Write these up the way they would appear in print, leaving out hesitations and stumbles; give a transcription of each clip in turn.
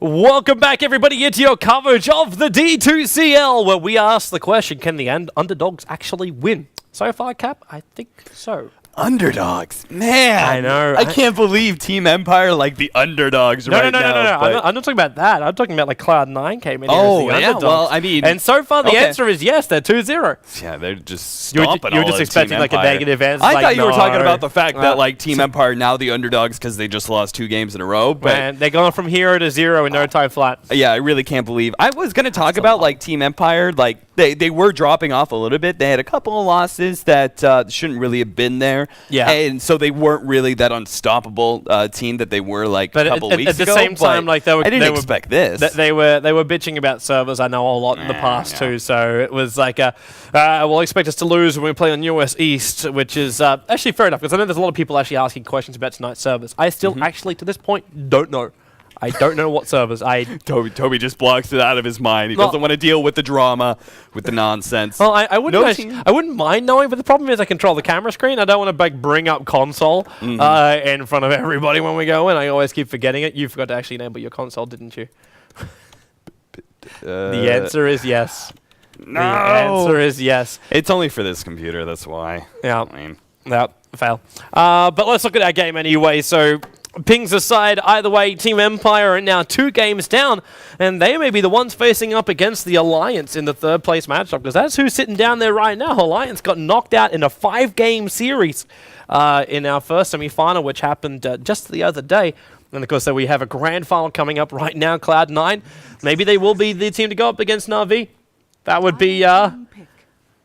Welcome back, everybody, into your coverage of the D2CL, where we ask the question, can the underdogs actually win? So far, Cap, I think so. Underdogs, man! I know. I can't believe Team Empire like the underdogs No. now. I'm not talking about that. I'm talking about like Cloud9 came in here as the underdogs. Well, I mean... And so far, the answer is yes, they're 2-0. Yeah, they're just stomping You were all just of expecting Team like Empire. a negative answer. I like, thought you were talking no. about the fact that like Team Empire are now the underdogs because they just lost 2 games in a row. But Man, they're going from 0 to 0 in no time flat. yeah, I really can't believe. I was going to talk about like Team Empire. Like they were dropping off a little bit. They had a couple of losses that shouldn't really have been there. Yeah. And so they weren't really that unstoppable team that they were like a couple weeks ago. At the same time, like I didn't expect this. They were bitching about servers. I know a lot in the past too. So it was like, well, expect us to lose when we play on US East, which is actually fair enough because I know there's a lot of people actually asking questions about tonight's servers. I still actually to this point don't know. I don't know what servers. Toby just blocks it out of his mind. He doesn't want to deal with the drama, with the nonsense. Well, I wouldn't mind knowing, but the problem is I control the camera screen. I don't want to like bring up console in front of everybody when we go in. I always keep forgetting it. You forgot to actually enable your console, didn't you? The answer is yes. No. The answer is yes. It's only for this computer, that's why. Yeah. I mean. Yeah, fail. But let's look at that game anyway. So, pings aside, either way, Team Empire are now 2 games down, and they may be the ones facing up against the Alliance in the 3rd place matchup, because that's who's sitting down there right now. Alliance got knocked out in a 5-game series in our first semi-final, which happened just the other day. And of course, so we have a grand final coming up right now, Cloud9. Maybe they will be the team to go up against Na'Vi. That would be a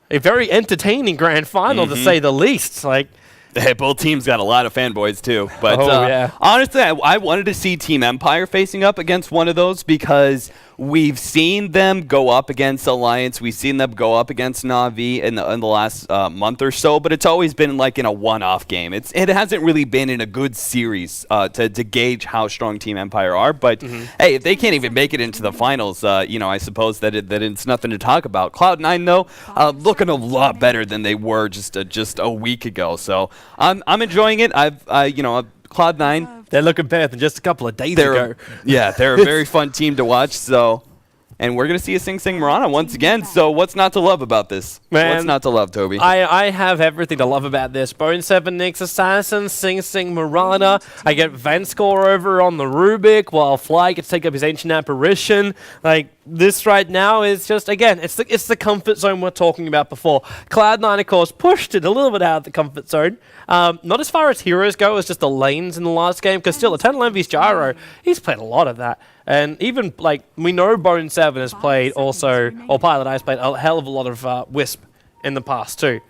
very entertaining grand final, to say the least. Like, Hey, both teams got a lot of fanboys too, but yeah. Honestly, I wanted to see Team Empire facing up against one of those because we've seen them go up against Alliance, we've seen them go up against Na'Vi in the last month or so, but it's always been like in a one-off game. It hasn't really been in a good series to gauge how strong Team Empire are. But hey, if they can't even make it into the finals, I suppose that it's nothing to talk about. Cloud9 though, looking a lot better than they were just a week ago. So I'm enjoying it. Cloud9. They're looking better than just a couple of days ago. Yeah, they're a very fun team to watch. So, and we're going to see a Sing Sing Mirana once again. So what's not to love about this? Man, what's not to love, Toby? I have everything to love about this. Bone 7 Nyx Assassin, Sing Sing Mirana. I get Venscore over on the Rubik, while Fly gets to take up his Ancient Apparition. Like, this right now is just, again, it's the comfort zone we're talking about before. Cloud9, of course, pushed it a little bit out of the comfort zone. Not as far as heroes go, as just the lanes in the last game, because still, Eternal Envy's Gyro, he's played a lot of that. And even, like, we know Bone 7 has played also, or Pilot Eye's played a hell of a lot of Wisp in the past too.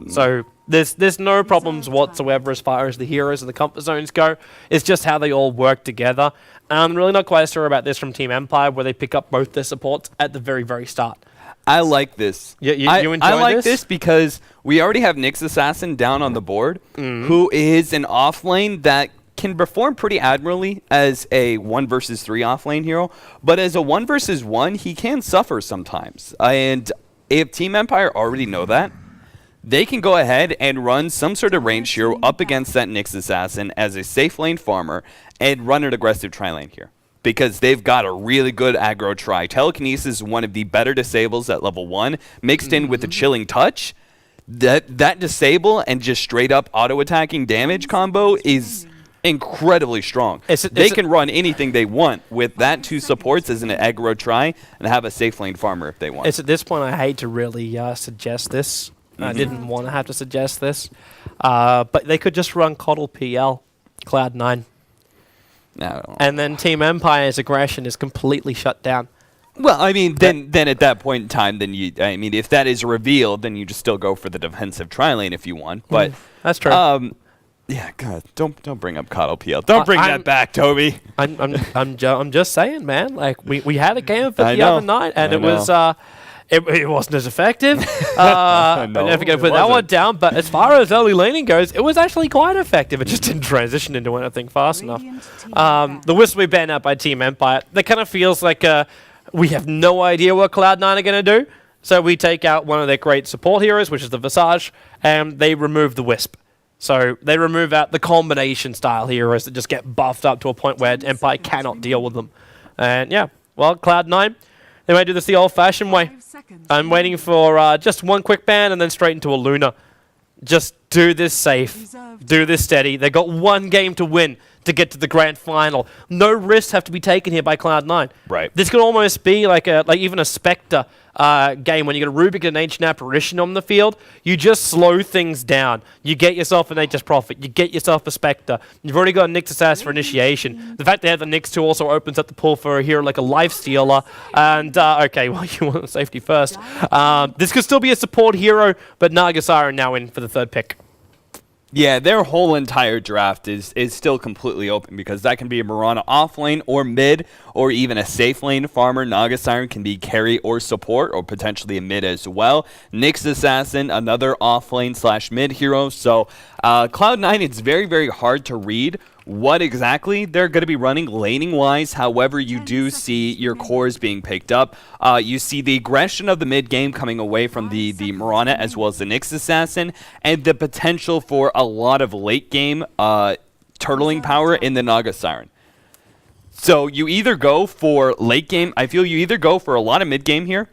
So there's no problems whatsoever as far as the heroes and the comfort zones go. It's just how they all work together. I'm really not quite sure about this from Team Empire, where they pick up both their supports at the very, very start. I like this. You enjoy I like this? this because we already have Nyx Assassin down on the board, who is an offlane that can perform pretty admirably as a 1 versus 3 offlane hero, but as a 1 versus 1, he can suffer sometimes. And if Team Empire already know that, they can go ahead and run some sort of range hero up against that Nyx Assassin as a safe lane farmer and run an aggressive tri-lane here. Because they've got a really good aggro tri. Telekinesis is one of the better disables at level 1, mixed in with the Chilling Touch. That disable and just straight up auto-attacking damage combo is incredibly strong. They can run anything they want with that 2 supports as an aggro tri and have a safe lane farmer if they want. It's at this point I hate to really suggest this. I didn't want to have to suggest this. But they could just run Coddle PL, Cloud9. No. And then Team Empire's aggression is completely shut down. Well, I mean, then at that point in time, if that is revealed, then you just still go for the defensive tri-lane if you want. But that's true. Yeah, God, don't bring up Coddle PL. Don't bring that back, Toby. I'm just saying, man. Like we had a game of it the other night, and it was it wasn't as effective. I'm never going to put that one down. But as far as early laning goes, it was actually quite effective. It just didn't transition into anything fast enough. The Wisp we banned out by Team Empire. That kind of feels like we have no idea what Cloud9 are going to do. So we take out one of their great support heroes, which is the Visage, and they remove the Wisp. So they remove out the combination style heroes that just get buffed up to a point where Empire cannot deal with them. And yeah, well, Cloud9, they might do this the old-fashioned way. I'm waiting for just one quick ban and then straight into a Luna. Just do this safe. Do this steady. They got one game to win to get to the grand final. No risks have to be taken here by Cloud9. Right. This could almost be like even a Spectre game when you get a Rubik and an Ancient Apparition on the field. You just slow things down. You get yourself an Nature's Prophet. You get yourself a Spectre. You've already got a Nyx Assassin for initiation. The fact they have the Nyx 2 also opens up the pool for a hero like a Lifestealer. And, okay, well, you want safety first. This could still be a support hero, but Naga Siren now in for the third pick. Yeah, their whole entire draft is still completely open because that can be a Mirana off lane or mid or even a safe lane farmer. Naga Siren can be carry or support or potentially a mid as well. Nyx Assassin, another off lane / mid hero. So Cloud9, it's very, very hard to read what exactly they're going to be running laning-wise. However, you do see your cores being picked up. You see the aggression of the mid-game coming away from the Mirana as well as the Nyx Assassin, and the potential for a lot of late-game turtling power in the Naga Siren. So you either go for late-game. I feel you either go for a lot of mid-game here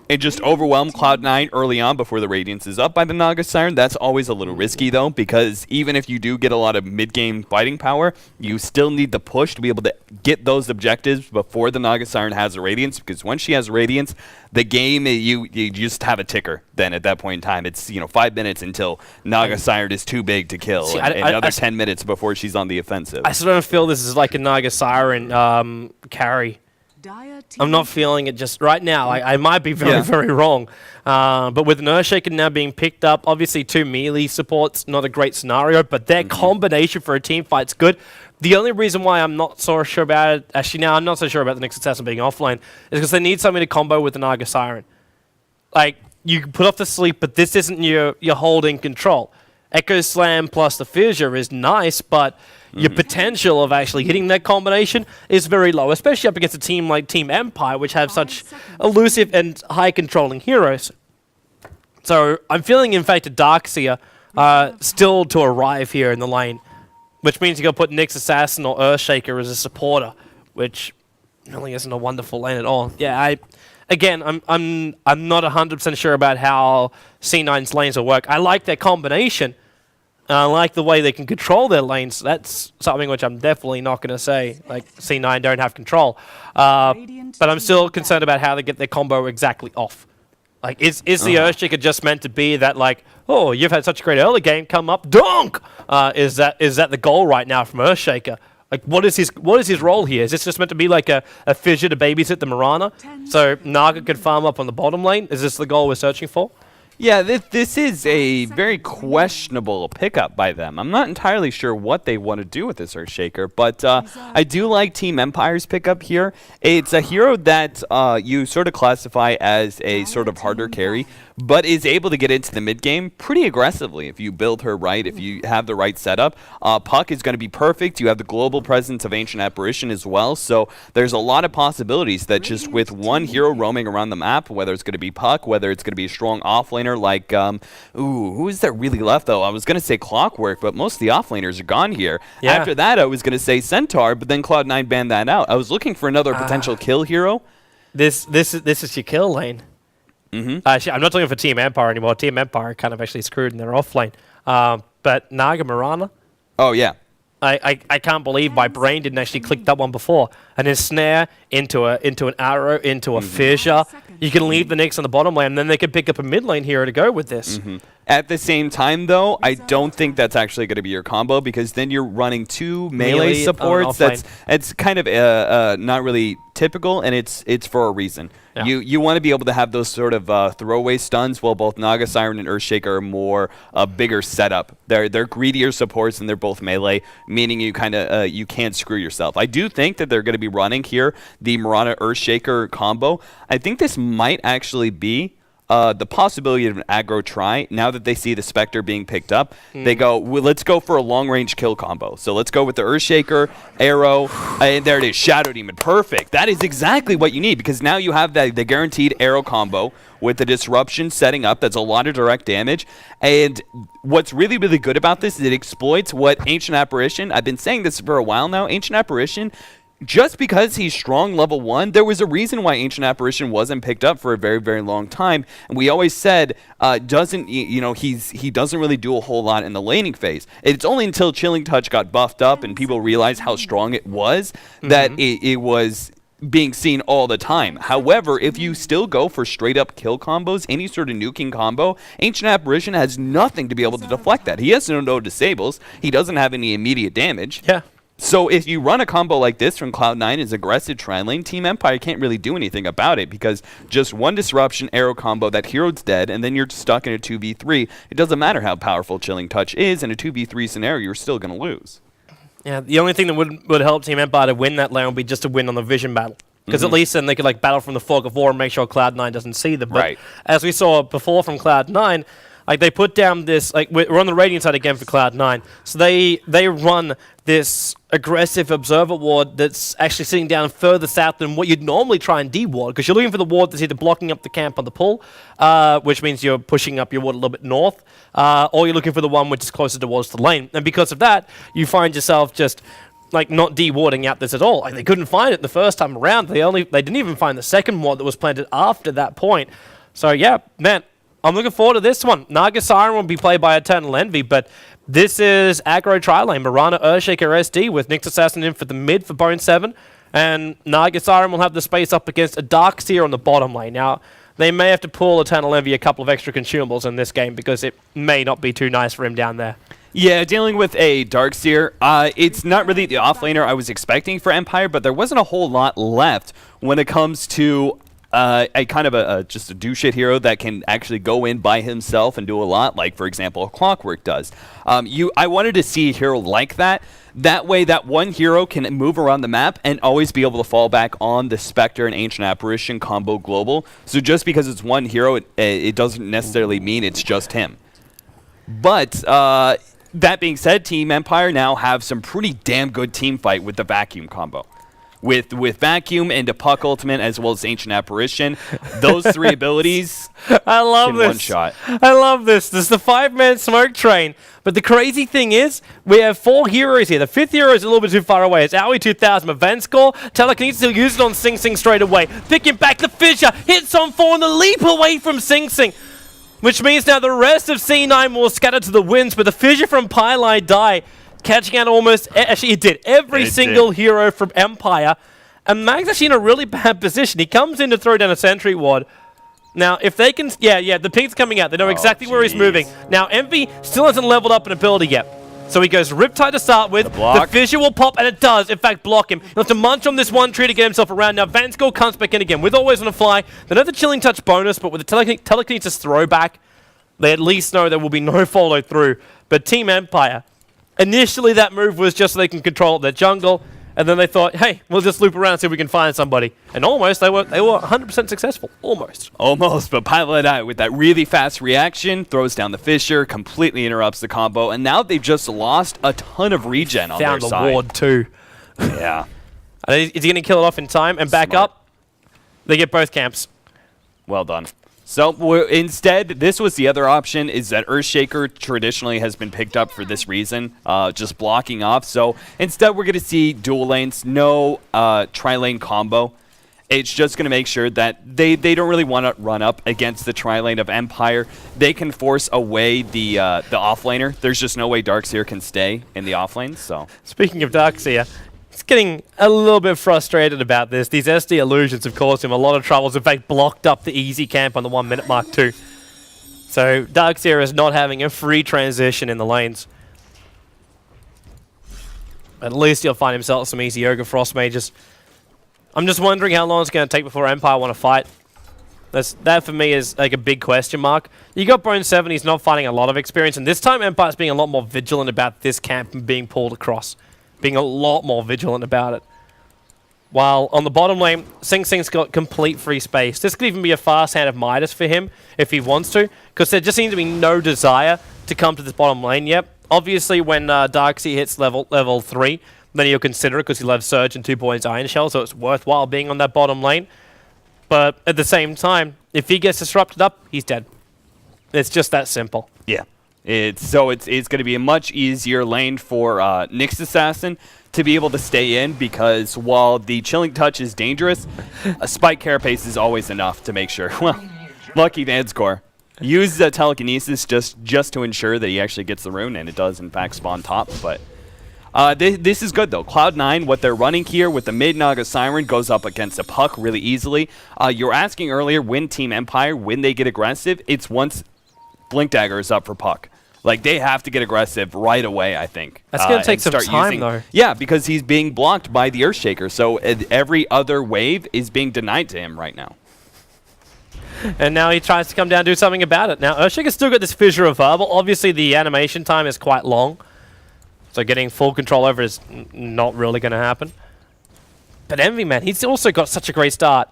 and just overwhelm Cloud9 early on before the Radiance is up by the Naga Siren. That's always a little risky, though, because even if you do get a lot of mid-game fighting power, you still need the push to be able to get those objectives before the Naga Siren has a Radiance, because once she has Radiance, the game, you just have a ticker then at that point in time. It's 5 minutes until Naga Siren is too big to kill, See, and another 10 minutes before she's on the offensive. I still don't feel this is like a Naga Siren carry. I'm not feeling it just right now. I might be very, very wrong. But with an Earthshaker now being picked up, obviously 2 melee supports, not a great scenario, but their combination for a team fight's good. The only reason why I'm not so sure about it, actually now I'm not so sure about the Nyx Assassin being offline, is because they need something to combo with the Naga Siren. Like, you can put off the sleep, but this isn't your holding control. Echo Slam plus the Fissure is nice, but your potential of actually hitting that combination is very low, especially up against a team like Team Empire, which have such elusive and high-controlling heroes. So I'm feeling, in fact, a Darkseer still to arrive here in the lane, which means you got to put Nyx Assassin or Earthshaker as a supporter, which really isn't a wonderful lane at all. Yeah, I'm not 100% sure about how C9's lanes will work. I like their combination. I like the way they can control their lanes. That's something which I'm definitely not going to say, like C9 don't have control. But I'm still concerned about how they get their combo exactly off. Like, is the Earthshaker just meant to be that, like, oh, you've had such a great early game, come up, dunk! Is that the goal right now from Earthshaker? Like, what is his role here? Is this just meant to be like a Fissure to babysit the Mirana? So Naga could farm up on the bottom lane? Is this the goal we're searching for? Yeah, this is a very questionable pickup by them. I'm not entirely sure what they want to do with this Earthshaker, but I do like Team Empire's pickup here. It's a hero that you sort of classify as a sort of harder carry, but is able to get into the mid-game pretty aggressively if you build her right, if you have the right setup. Puck is going to be perfect. You have the global presence of Ancient Apparition as well, so there's a lot of possibilities that just with one hero roaming around the map, whether it's going to be Puck, whether it's going to be a strong offlaner like, who is there really left, though? I was going to say Clockwork, but most of the offlaners are gone here. Yeah. After that, I was going to say Centaur, but then Cloud9 banned that out. I was looking for another potential kill hero. This is your kill lane. Actually, I'm not looking for Team Empire anymore. Team Empire kind of actually screwed in their offlane. But Naga Mirana? Oh, yeah. I can't believe my brain didn't actually click that one before. And then snare into an arrow, into a fissure. You can leave the Nyx on the bottom lane, and then they can pick up a mid lane hero to go with this. At the same time, though, I don't think that's actually going to be your combo, because then you're running 2 melee supports. It's kind of not really typical, and it's for a reason. Yeah. You want to be able to have those sort of throwaway stuns, while both Naga Siren and Earthshaker are more bigger setup. They're greedier supports, and they're both melee, meaning you kind of you can't screw yourself. I do think that they're going to be running here the Mirana Earthshaker combo. I think this might actually be the possibility of an aggro try. Now that they see the Spectre being picked up, they go, well, let's go for a long-range kill combo. So let's go with the Earthshaker, Arrow, and there it is, Shadow Demon. Perfect. That is exactly what you need, because now you have the guaranteed Arrow combo with the Disruption setting up. That's a lot of direct damage. And what's really, really good about this is it exploits what Ancient Apparition, I've been saying this for a while now, Ancient Apparition just because he's strong level 1, there was a reason why Ancient Apparition wasn't picked up for a very, very long time. And we always said, he doesn't really do a whole lot in the laning phase. It's only until Chilling Touch got buffed up and people realized how strong it was that it was being seen all the time. However, if you still go for straight up kill combos, any sort of nuking combo, Ancient Apparition has nothing to be able to deflect that. He has no disables. He doesn't have any immediate damage. Yeah. So if you run a combo like this from Cloud9 as aggressive tri-lane, Team Empire can't really do anything about it because just one disruption arrow combo, that hero's dead, and then you're stuck in a 2v3. It doesn't matter how powerful Chilling Touch is, in a 2v3 scenario, you're still going to lose. Yeah, the only thing that would help Team Empire to win that lane would be just to win on the vision battle. Because at least then they could like battle from the fog of war and make sure Cloud9 doesn't see them. But as we saw before from Cloud9, like they put down this, like we're on the Radiant side again for Cloud9. So they run this aggressive observer ward that's actually sitting down further south than what you'd normally try and de-ward, because you're looking for the ward that's either blocking up the camp on the pull, which means you're pushing up your ward a little bit north, or you're looking for the one which is closer towards the lane. And because of that, you find yourself just like not de-warding out this at all. Like they couldn't find it the first time around. They didn't even find the second ward that was planted after that point. So yeah, man, I'm looking forward to this one. Naga Siren will be played by Eternal Envy, but this is aggro tri-lane. Mirana, Earthshaker, SD with Nyx Assassin in for the mid for Bone 7, and Naga Siren will have the space up against a Darkseer on the bottom lane. Now, they may have to pull Eternal Envy a couple of extra consumables in this game because it may not be too nice for him down there. Yeah, dealing with a Darkseer, it's not really the offlaner I was expecting for Empire, but there wasn't a whole lot left when it comes to a kind of just a do-shit hero that can actually go in by himself and do a lot, like, for example, Clockwork does. I wanted to see a hero like that. That way, that one hero can move around the map and always be able to fall back on the Spectre and Ancient Apparition combo global. So just because it's one hero, it doesn't necessarily mean it's just him. But that being said, Team Empire now have some pretty damn good team fight with the Vacuum combo. With Vacuum and a Puck Ultimate as well as Ancient Apparition, those three abilities I love this. One shot. I love this. This is the 5-man smoke train. But the crazy thing is, we have 4 heroes here. The 5th hero is a little bit too far away. It's Aoi 2000, but Venscore, Telekinesis will use it on Sing Sing straight away. Picking back the Fissure, hits on 4 and the leap away from Sing Sing. Which means now the rest of C9 will scatter to the winds, but the Fissure from Pylai die. Catching out almost, actually it did, every single hero from Empire. And Mag's actually in a really bad position. He comes in to throw down a sentry ward. Now, if they can, yeah, the ping's coming out. They know exactly where he's moving. Now, Envy still hasn't leveled up an ability yet. So he goes Riptide to start with. The Fissure will pop, and it does, in fact, block him. He'll have to munch on this one tree to get himself around. Now, Vanskull comes back in again with Always on a Fly. They know the Chilling Touch bonus, but with the Telekinesis throwback, they at least know there will be no follow through. But Team Empire, initially, that move was just so they can control their jungle, and then they thought, hey, we'll just loop around and see if we can find somebody. And almost, they were 100% successful. Almost, but Pylai, with that really fast reaction, throws down the Fissure, completely interrupts the combo, and now they've just lost a ton of regen on their side. Found the ward, too. Yeah. Is he going to kill it off in time and back up? They get both camps. Well done. So instead, this was the other option, is that Earthshaker traditionally has been picked up for this reason, just blocking off. So instead, we're going to see dual lanes, no tri-lane combo. It's just going to make sure that they don't really want to run up against the tri-lane of Empire. They can force away the offlaner. There's just no way Darkseer can stay in the offlane. So speaking of Darkseer, he's getting a little bit frustrated about this. These SD illusions have caused him a lot of troubles. In fact, blocked up the easy camp on the 1 minute mark too. So Darkseer is not having a free transition in the lanes. At least he'll find himself some easy Yoga Frost mages. I'm just wondering how long it's going to take before Empire want to fight. That for me is like a big question mark. You got Bone 7, he's not finding a lot of experience, and this time Empire's being a lot more vigilant about this camp and being pulled across. Being a lot more vigilant about it. While on the bottom lane, Sing Sing's got complete free space. This could even be a fast hand of Midas for him if he wants to, because there just seems to be no desire to come to this bottom lane yet. Obviously, when Darkseer hits level 3, then he'll consider it because he'll have Surge and 2 points Iron Shell, so it's worthwhile being on that bottom lane. But at the same time, if he gets disrupted up, he's dead. It's just that simple. Yeah. It's going to be a much easier lane for Nyx Assassin to be able to stay in, because while the Chilling Touch is dangerous, a Spike Carapace is always enough to make sure. Well, lucky Vanscore. Use the Telekinesis just to ensure that he actually gets the rune, and it does, in fact, spawn top. But this is good, though. Cloud9, what they're running here with the mid Naga Siren goes up against a Puck really easily. You were asking earlier when Team Empire, when they get aggressive, it's once Blink Dagger is up for Puck. Like, they have to get aggressive right away, I think. That's going to take some time, though. Yeah, because he's being blocked by the Earthshaker, so every other wave is being denied to him right now. And now he tries to come down and do something about it. Now, Earthshaker's still got this Fissure of Verbal. Obviously, the animation time is quite long. So getting full control over it is not really going to happen. But Envy, man, he's also got such a great start.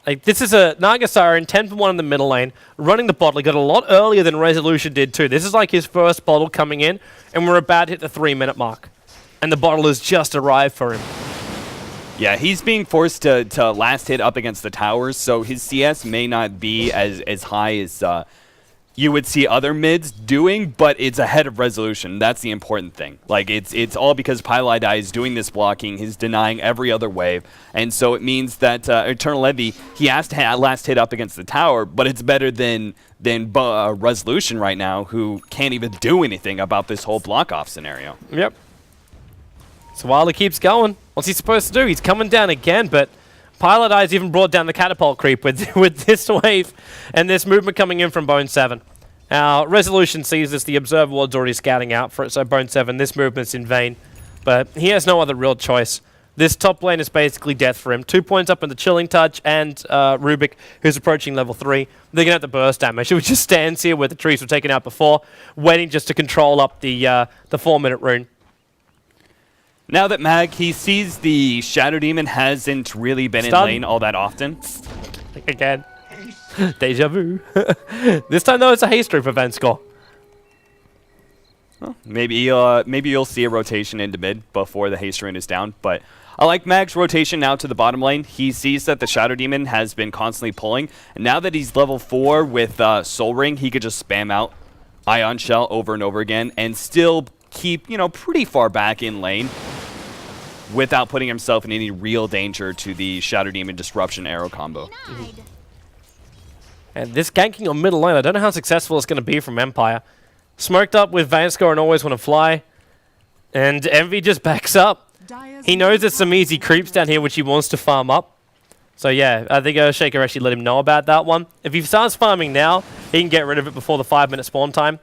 Like, this is a Naga Siren, 10 for 1 in the middle lane, running the bottle. He got a lot earlier than Resolution did, too. This is like his first bottle coming in, and we're about to hit the 3-minute mark. And the bottle has just arrived for him. Yeah, he's being forced to last hit up against the towers, so his CS may not be as high as you would see other mids doing, but it's ahead of Resolution. That's the important thing. Like, it's all because Pylai is doing this blocking, he's denying every other wave, and so it means that Eternal Envy, he has to last hit up against the tower, but it's better than Resolution right now, who can't even do anything about this whole block-off scenario. Yep. So Wilder keeps going. What's he supposed to do? He's coming down again, but Pilot Eyes even brought down the catapult creep with this wave and this movement coming in from Bone 7. Now, Resolution sees this. The Observer Ward's already scouting out for it, so Bone 7, this movement's in vain. But he has no other real choice. This top lane is basically death for him. 2 points up in the Chilling Touch, and Rubik, who's approaching level 3. They're going to have the burst damage. He just stands here where the trees were taken out before, waiting just to control up the 4-minute rune. Now that Mag, he sees the Shadow Demon hasn't really been in lane all that often. Again. Deja vu. This time, though, it's a haste rune for Vanscore. Well, maybe you'll see a rotation into mid before the haste rune is down, but I like Mag's rotation now to the bottom lane. He sees that the Shadow Demon has been constantly pulling, and now that he's level 4 with Soul Ring, he could just spam out Ion Shell over and over again and still keep, pretty far back in lane without putting himself in any real danger to the Shadow Demon Disruption Arrow combo. And this ganking on middle lane, I don't know how successful it's going to be from Empire. Smoked up with Vanscore and Always Want to Fly. And Envy just backs up. He knows there's some easy creeps down here which he wants to farm up. So yeah, I think Earthshaker actually let him know about that one. If he starts farming now, he can get rid of it before the 5-minute spawn time.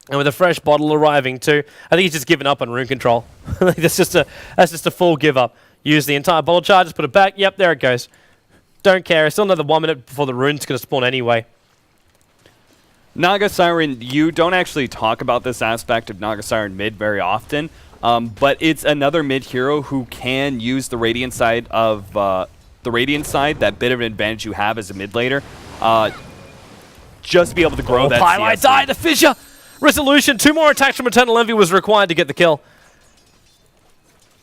And with a fresh bottle arriving too, I think he's just given up on rune control. That's just a full give up. Use the entire bottle charge, just put it back. Yep, there it goes. Don't care. Still another 1 minute before the rune's going to spawn anyway. Naga Siren, you don't actually talk about this aspect of Naga Siren mid very often, but it's another mid hero who can use the Radiant side of that bit of an advantage you have as a mid laner, just be able to grow that. Pylai died. The fissure. Resolution, 2 more attacks from Eternal Envy was required to get the kill.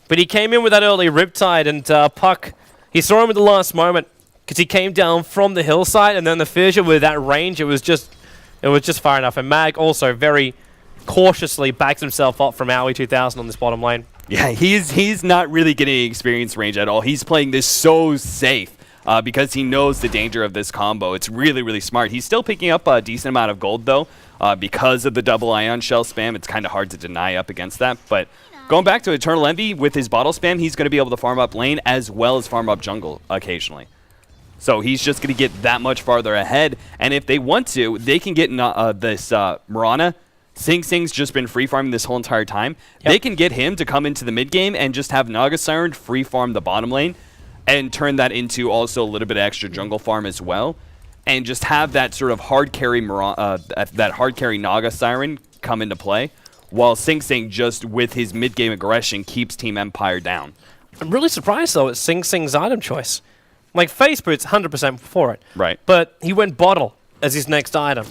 But he came in with that early Riptide, and Puck, he saw him at the last moment because he came down from the hillside, and then the fissure with that range, it was just far enough. And Mag also very cautiously backs himself up from Aoi 2000 on this bottom lane. Yeah, he's not really getting experience range at all. He's playing this so safe. Because he knows the danger of this combo. It's really, really smart. He's still picking up a decent amount of gold, though. Because of the double Ion Shell spam, it's kind of hard to deny up against that. But going back to Eternal Envy, with his bottle spam, he's going to be able to farm up lane as well as farm up jungle occasionally. So he's just going to get that much farther ahead. And if they want to, they can get this Mirana. Sing Sing's just been free farming this whole entire time. Yep. They can get him to come into the mid game and just have Naga Siren free farm the bottom lane. And turn that into also a little bit of extra jungle farm as well, and just have that sort of hard carry Naga Siren come into play, while Sing Sing just with his mid game aggression keeps Team Empire down. I'm really surprised though at Sing Sing's item choice. Like Face Boot's 100% for it, right? But he went bottle as his next item.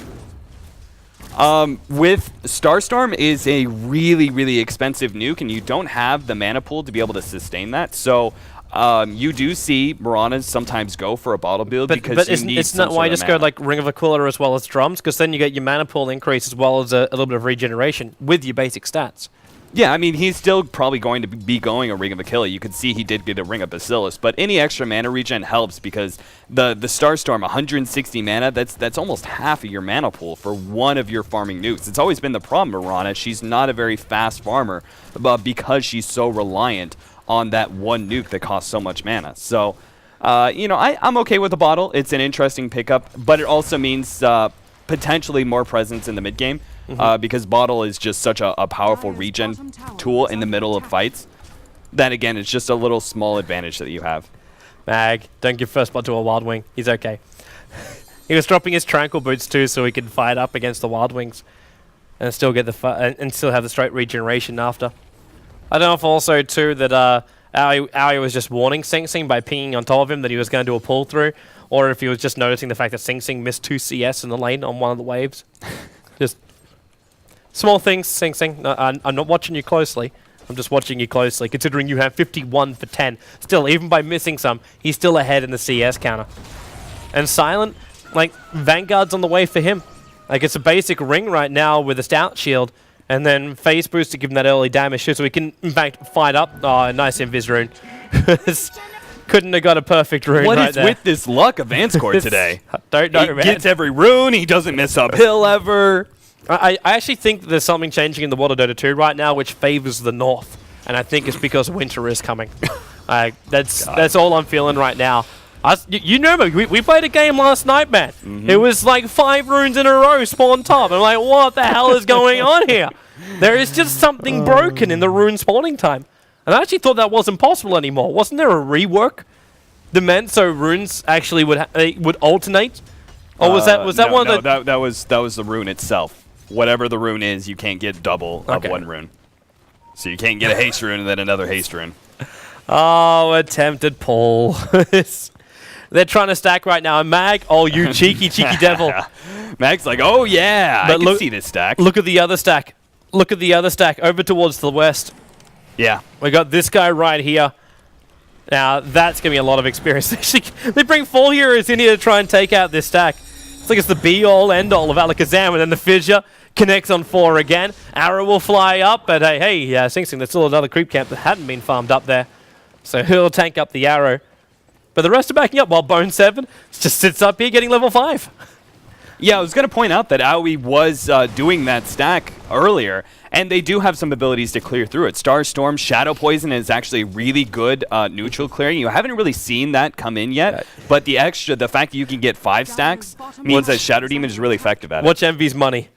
With Starstorm is a really, really expensive nuke, and you don't have the mana pool to be able to sustain that. So. You do see Miranas sometimes go for a bottle build because you need it's not why you just go like Ring of Aquila as well as drums, because then you get your mana pool increase as well as a little bit of regeneration with your basic stats. Yeah, I mean, he's still probably going to be going a Ring of Achilles. You could see he did get a Ring of Bacillus, but any extra mana regen helps because the Starstorm, 160 mana, that's almost half of your mana pool for one of your farming nukes. It's always been the problem, Mirana. She's not a very fast farmer because she's so reliant on that one nuke that costs so much mana. So, you know, I'm okay with the bottle. It's an interesting pickup, but it also means potentially more presence in the mid game. Because bottle is just such a powerful regen tool in the middle of fights that, again, it's just a little small advantage that you have. Mag, don't give first blood to a Wild Wing. He's okay. He was dropping his Tranquil Boots too so he could fight up against the Wild Wings and still get the and still have the straight regeneration after. I don't know if also too that Aoi was just warning Sing Sing by pinging on top of him that he was going to do a pull through, or if he was just noticing the fact that Sing Sing missed 2 CS in the lane on one of the waves. Just small things, Sing Sing. No, I'm not watching you closely. I'm just watching you closely, considering you have 51 for 10. Still, even by missing some, he's still ahead in the CS counter. And Silent, like, Vanguard's on the way for him. Like, it's a basic ring right now with a Stout Shield, and then Phase Boost to give him that early damage too, so he can, in fact, fight up. Oh, nice Invis rune. Couldn't have got a perfect rune What right is there. with this luck of Vanscourt today? Don't know, He man. gets every rune, he doesn't miss uphill ever. I actually think there's something changing in the Water Dota 2 right now which favors the north, and I think it's because winter is coming. That's all I'm feeling right now. You know me, we played a game last night, man. It was like 5 runes in a row spawn top. I'm like, what the hell is going on here? There is just something broken in the rune spawning time. And I actually thought that wasn't possible anymore. Wasn't there a rework that meant so runes actually would alternate? Or was that one of the... that was the rune itself. Whatever the rune is, you can't get double of one rune. So you can't get a haste rune and then another haste rune. Oh, attempted pull. They're trying to stack right now. And Mag, oh, you cheeky devil. Mag's like, oh yeah, But I can see this stack. Look at the other stack. Look at the other stack over towards the west. Yeah. We got this guy right here. Now, that's going to be a lot of experience. They bring 4 heroes in here to try and take out this stack. It's like it's the be-all, end-all of Alakazam, and then the Fissure connects on 4 again. Arrow will fly up, but hey, Sing Sing, there's still another creep camp that hadn't been farmed up there. So he'll tank up the Arrow. But the rest are backing up, while Bone 7 just sits up here getting level 5. Yeah, I was going to point out that Aoi was doing that stack earlier, and they do have some abilities to clear through it. Starstorm, Shadow Poison is actually really good neutral clearing. You haven't really seen that come in yet, but the fact that you can get 5 stacks means that Shadow Demon is really effective at it. Watch Envy's money.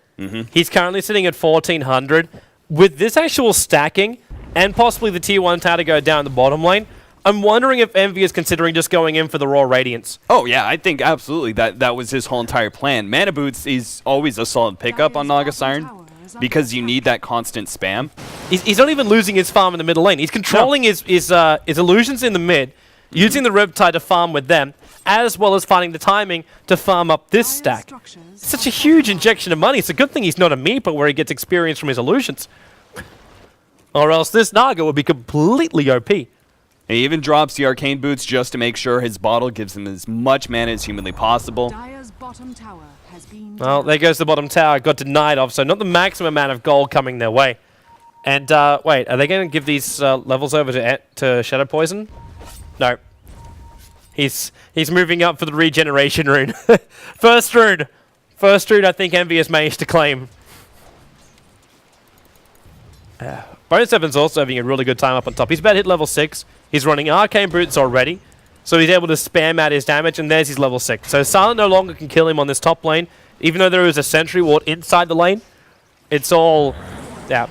He's currently sitting at 1,400. With this actual stacking, and possibly the tier 1 tower to go down the bottom lane, I'm wondering if Envy is considering just going in for the Raw Radiance. Oh, yeah, I think absolutely that was his whole entire plan. Mana Boots is always a solid pickup on Naga Siren because you need that constant spam. He's not even losing his farm in the middle lane. He's controlling his illusions in the mid, using the Riptide to farm with them, as well as finding the timing to farm up this stack. Such a huge injection of money. It's a good thing he's not a Meeper where he gets experience from his illusions. Or else this Naga would be completely OP. He even drops the Arcane Boots just to make sure his bottle gives him as much mana as humanly possible. Well, there goes the bottom tower. Got denied of, so not the maximum amount of gold coming their way. And, wait, are they going to give these levels over to Shadow Poison? No. He's moving up for the regeneration rune. First rune, I think Envy has managed to claim. Bone 7's also having a really good time up on top. He's about to hit level 6. He's running Arcane Boots already, so he's able to spam out his damage, and there's his level 6. So Silent no longer can kill him on this top lane, even though there is a Sentry Ward inside the lane. It's all... Yeah.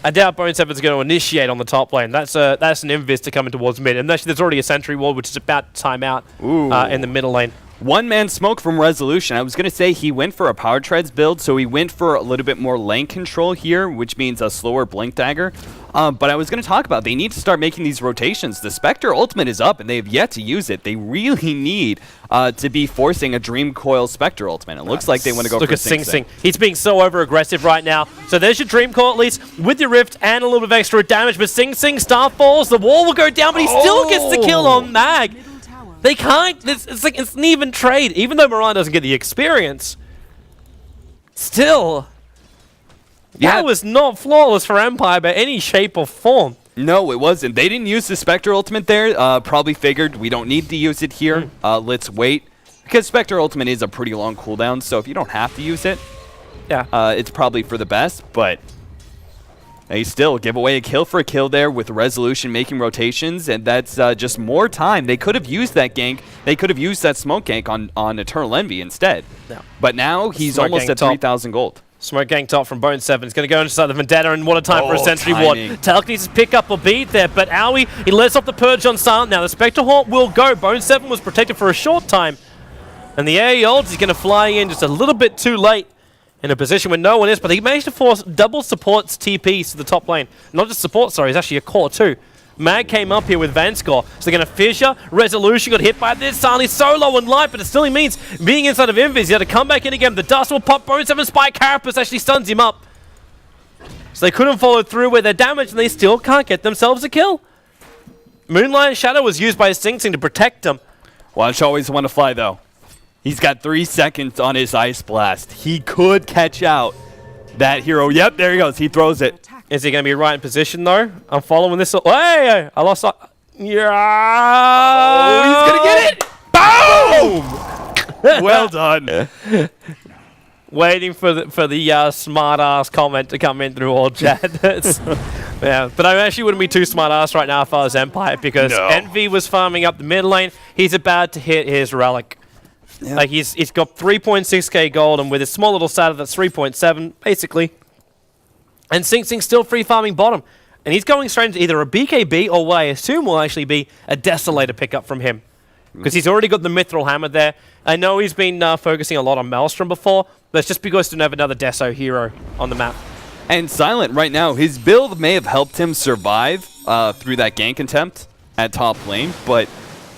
I doubt Bone 7's going to initiate on the top lane. That's an Invis to coming towards mid, and actually there's already a Sentry Ward, which is about to time out in the middle lane. One-man smoke from Resolution. I was going to say he went for a Power Treads build, so he went for a little bit more lane control here, which means a slower Blink Dagger. But I was going to talk about they need to start making these rotations. The Spectre Ultimate is up, and they have yet to use it. They really need to be forcing a Dream Coil Spectre Ultimate. It looks like they want to go for Sing Sing. He's being so over-aggressive right now. So there's your Dream Coil at least, with your Rift and a little bit of extra damage. But Sing Sing, Star Falls, the wall will go down, but he still gets the kill on Mag. They can't. It's like it's an even trade, even though Moran doesn't get the experience. Still, Yeah. That was not flawless for Empire by any shape or form. No, it wasn't. They didn't use the Spectre Ultimate there. Probably figured we don't need to use it here. Let's wait. Because Spectre Ultimate is a pretty long cooldown, so if you don't have to use it, it's probably for the best. But they still give away a kill for a kill there with Resolution making rotations, and that's just more time. They could have used that gank. They could have used that smoke gank on Eternal Envy instead. No. But now he's Smoke almost gank at top. 3,000 gold. Smoke gang top from Bone 7. He's going to go inside the Vendetta, and what a time for a Sentry Ward. timing. Talc needs to pick up a beat there, but Owie, he lets off the Purge on Silent. Now the Spectre Hawk will go. Bone 7 was protected for a short time. And the AE ult is going to fly in just a little bit too late in a position where no one is, but he managed to force double supports TPs to the top lane. Not just support, sorry, it's actually a core too. Mag came up here with Vanscore, so they're going to Fissure. Resolution got hit by this. Silently so low in life, but it still means being inside of Invis, he had to come back in again. The dust will pop. Bone 7 Spike Carapace actually stuns him up. So they couldn't follow through with their damage, and they still can't get themselves a kill. Moonlight Shadow was used by Sing Sing to protect them. Watch always want to fly, though. He's got 3 seconds on his Ice Blast. He could catch out that hero. Yep, there he goes. He throws it. Is he going to be right in position, though? I'm following this. Hey, I lost. Yeah. Oh, he's going to get it. Boom! Well done. Waiting for the smart-ass comment to come in through all chat. Yeah, but I actually wouldn't be too smart-ass right now if I was Empire, because Envy was farming up the mid lane. He's about to hit his Relic. Yep. Like, he's got 3.6k gold, and with his small little stat that's 3.7, basically. And Sing Sing's still free farming bottom. And he's going straight into either a BKB or what I assume will actually be a Desolator pickup from him. Because he's already got the Mithril Hammer there. I know he's been focusing a lot on Maelstrom before, but it's just because he didn't have another Deso hero on the map. And Silent right now, his build may have helped him survive through that gank attempt at top lane, but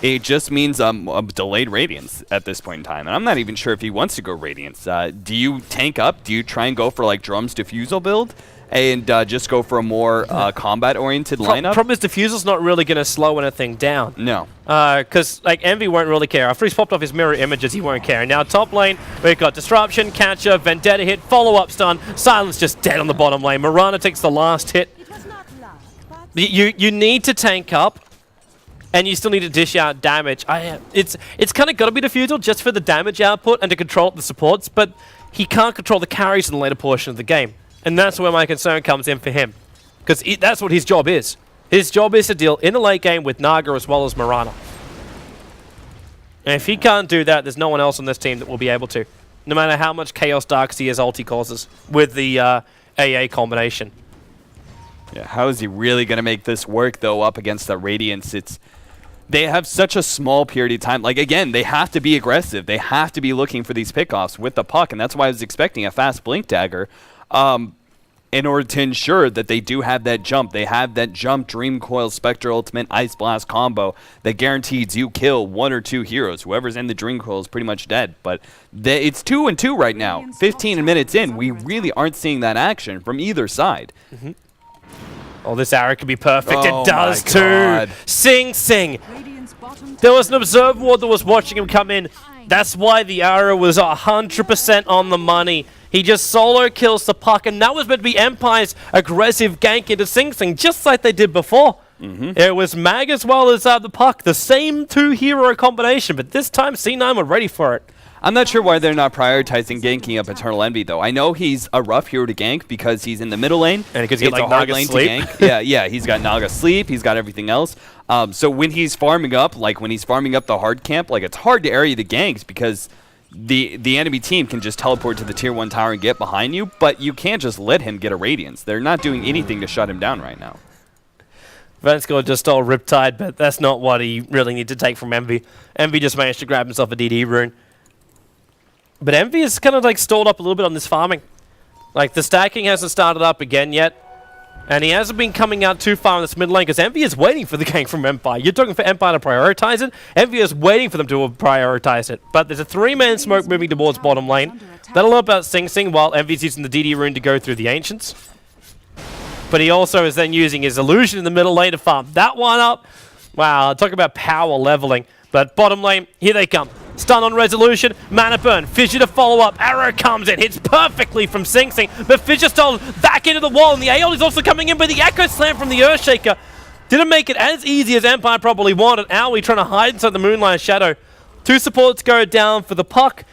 it just means a delayed Radiance at this point in time. And I'm not even sure if he wants to go Radiance. Do you tank up? Do you try and go for like Drum's Diffusal build? And just go for a more combat-oriented lineup? Problem is, Diffusal's not really going to slow anything down. No. Because like Envy won't really care. After he's popped off his mirror images, he won't care. Now top lane, we've got Disruption, Catcher, Vendetta hit, follow-up stun, Silence just dead on the bottom lane. Mirana takes the last hit. You need to tank up, and you still need to dish out damage. It's kind of got to be Diffusal just for the damage output and to control the supports, but he can't control the carries in the later portion of the game. And that's where my concern comes in for him. Because that's what his job is. His job is to deal in the late game with Naga as well as Mirana. And if he can't do that, there's no one else on this team that will be able to. No matter how much Chaos Darkseer's ulti causes with the AA combination. Yeah, how is he really going to make this work, though, up against the Radiance? They have such a small period of time. Like, again, they have to be aggressive. They have to be looking for these pickoffs with the puck, and that's why I was expecting a fast Blink Dagger. In order to ensure that they do have that jump. They have that jump Dream Coil Spectre Ultimate Ice Blast combo that guarantees you kill 1 or 2 heroes. Whoever's in the Dream Coil is pretty much dead. But it's 2-2 right now. 15 minutes in, we really aren't seeing that action from either side. Mm-hmm. Oh, this arrow could be perfect. Oh, it does my too. God. Sing Sing. There was an Observer Ward that was watching him come in. That's why the arrow was 100% on the money. He just solo kills the puck, and that was meant to be Empire's aggressive gank into Sing Sing, just like they did before. It was Mag as well as the puck, the same 2-hero combination, but this time C9 were ready for it. I'm not sure why they're not prioritizing ganking up Eternal Envy, though. I know he's a rough hero to gank because he's in the middle lane. And because he's like a hard Naga lane sleep. to gank. Yeah, he's got Naga Sleep, he's got everything else. So when he's farming up, like when he's farming up the hard camp, like it's hard to area the ganks because the enemy team can just teleport to the tier 1 tower and get behind you, but you can't just let him get a Radiance. They're not doing anything to shut him down right now. Vanscore just stole Riptide, but that's not what he really needed to take from Envy. Envy just managed to grab himself a DD rune. But Envy is kind of like stalled up a little bit on this farming. Like the stacking hasn't started up again yet. And he hasn't been coming out too far in this mid lane because Envy is waiting for the gank from Empire. You're talking for Empire to prioritize it. Envy is waiting for them to prioritize it. But there's a 3-man smoke moving towards bottom lane. That'll help out Sing Sing while Envy's using the DD rune to go through the Ancients. But he also is then using his illusion in the middle lane to farm that one up. Wow, talk about power leveling. But bottom lane, here they come. Stun on Resolution, Mana Burn, Fissure to follow up, Arrow comes in, hits perfectly from Sing Sing, but Fissure stolen back into the wall, and the AOL is also coming in, but the Echo Slam from the Earthshaker didn't make it as easy as Empire probably wanted. Owie trying to hide inside the Moonlight Shadow. 2 supports go down for the puck,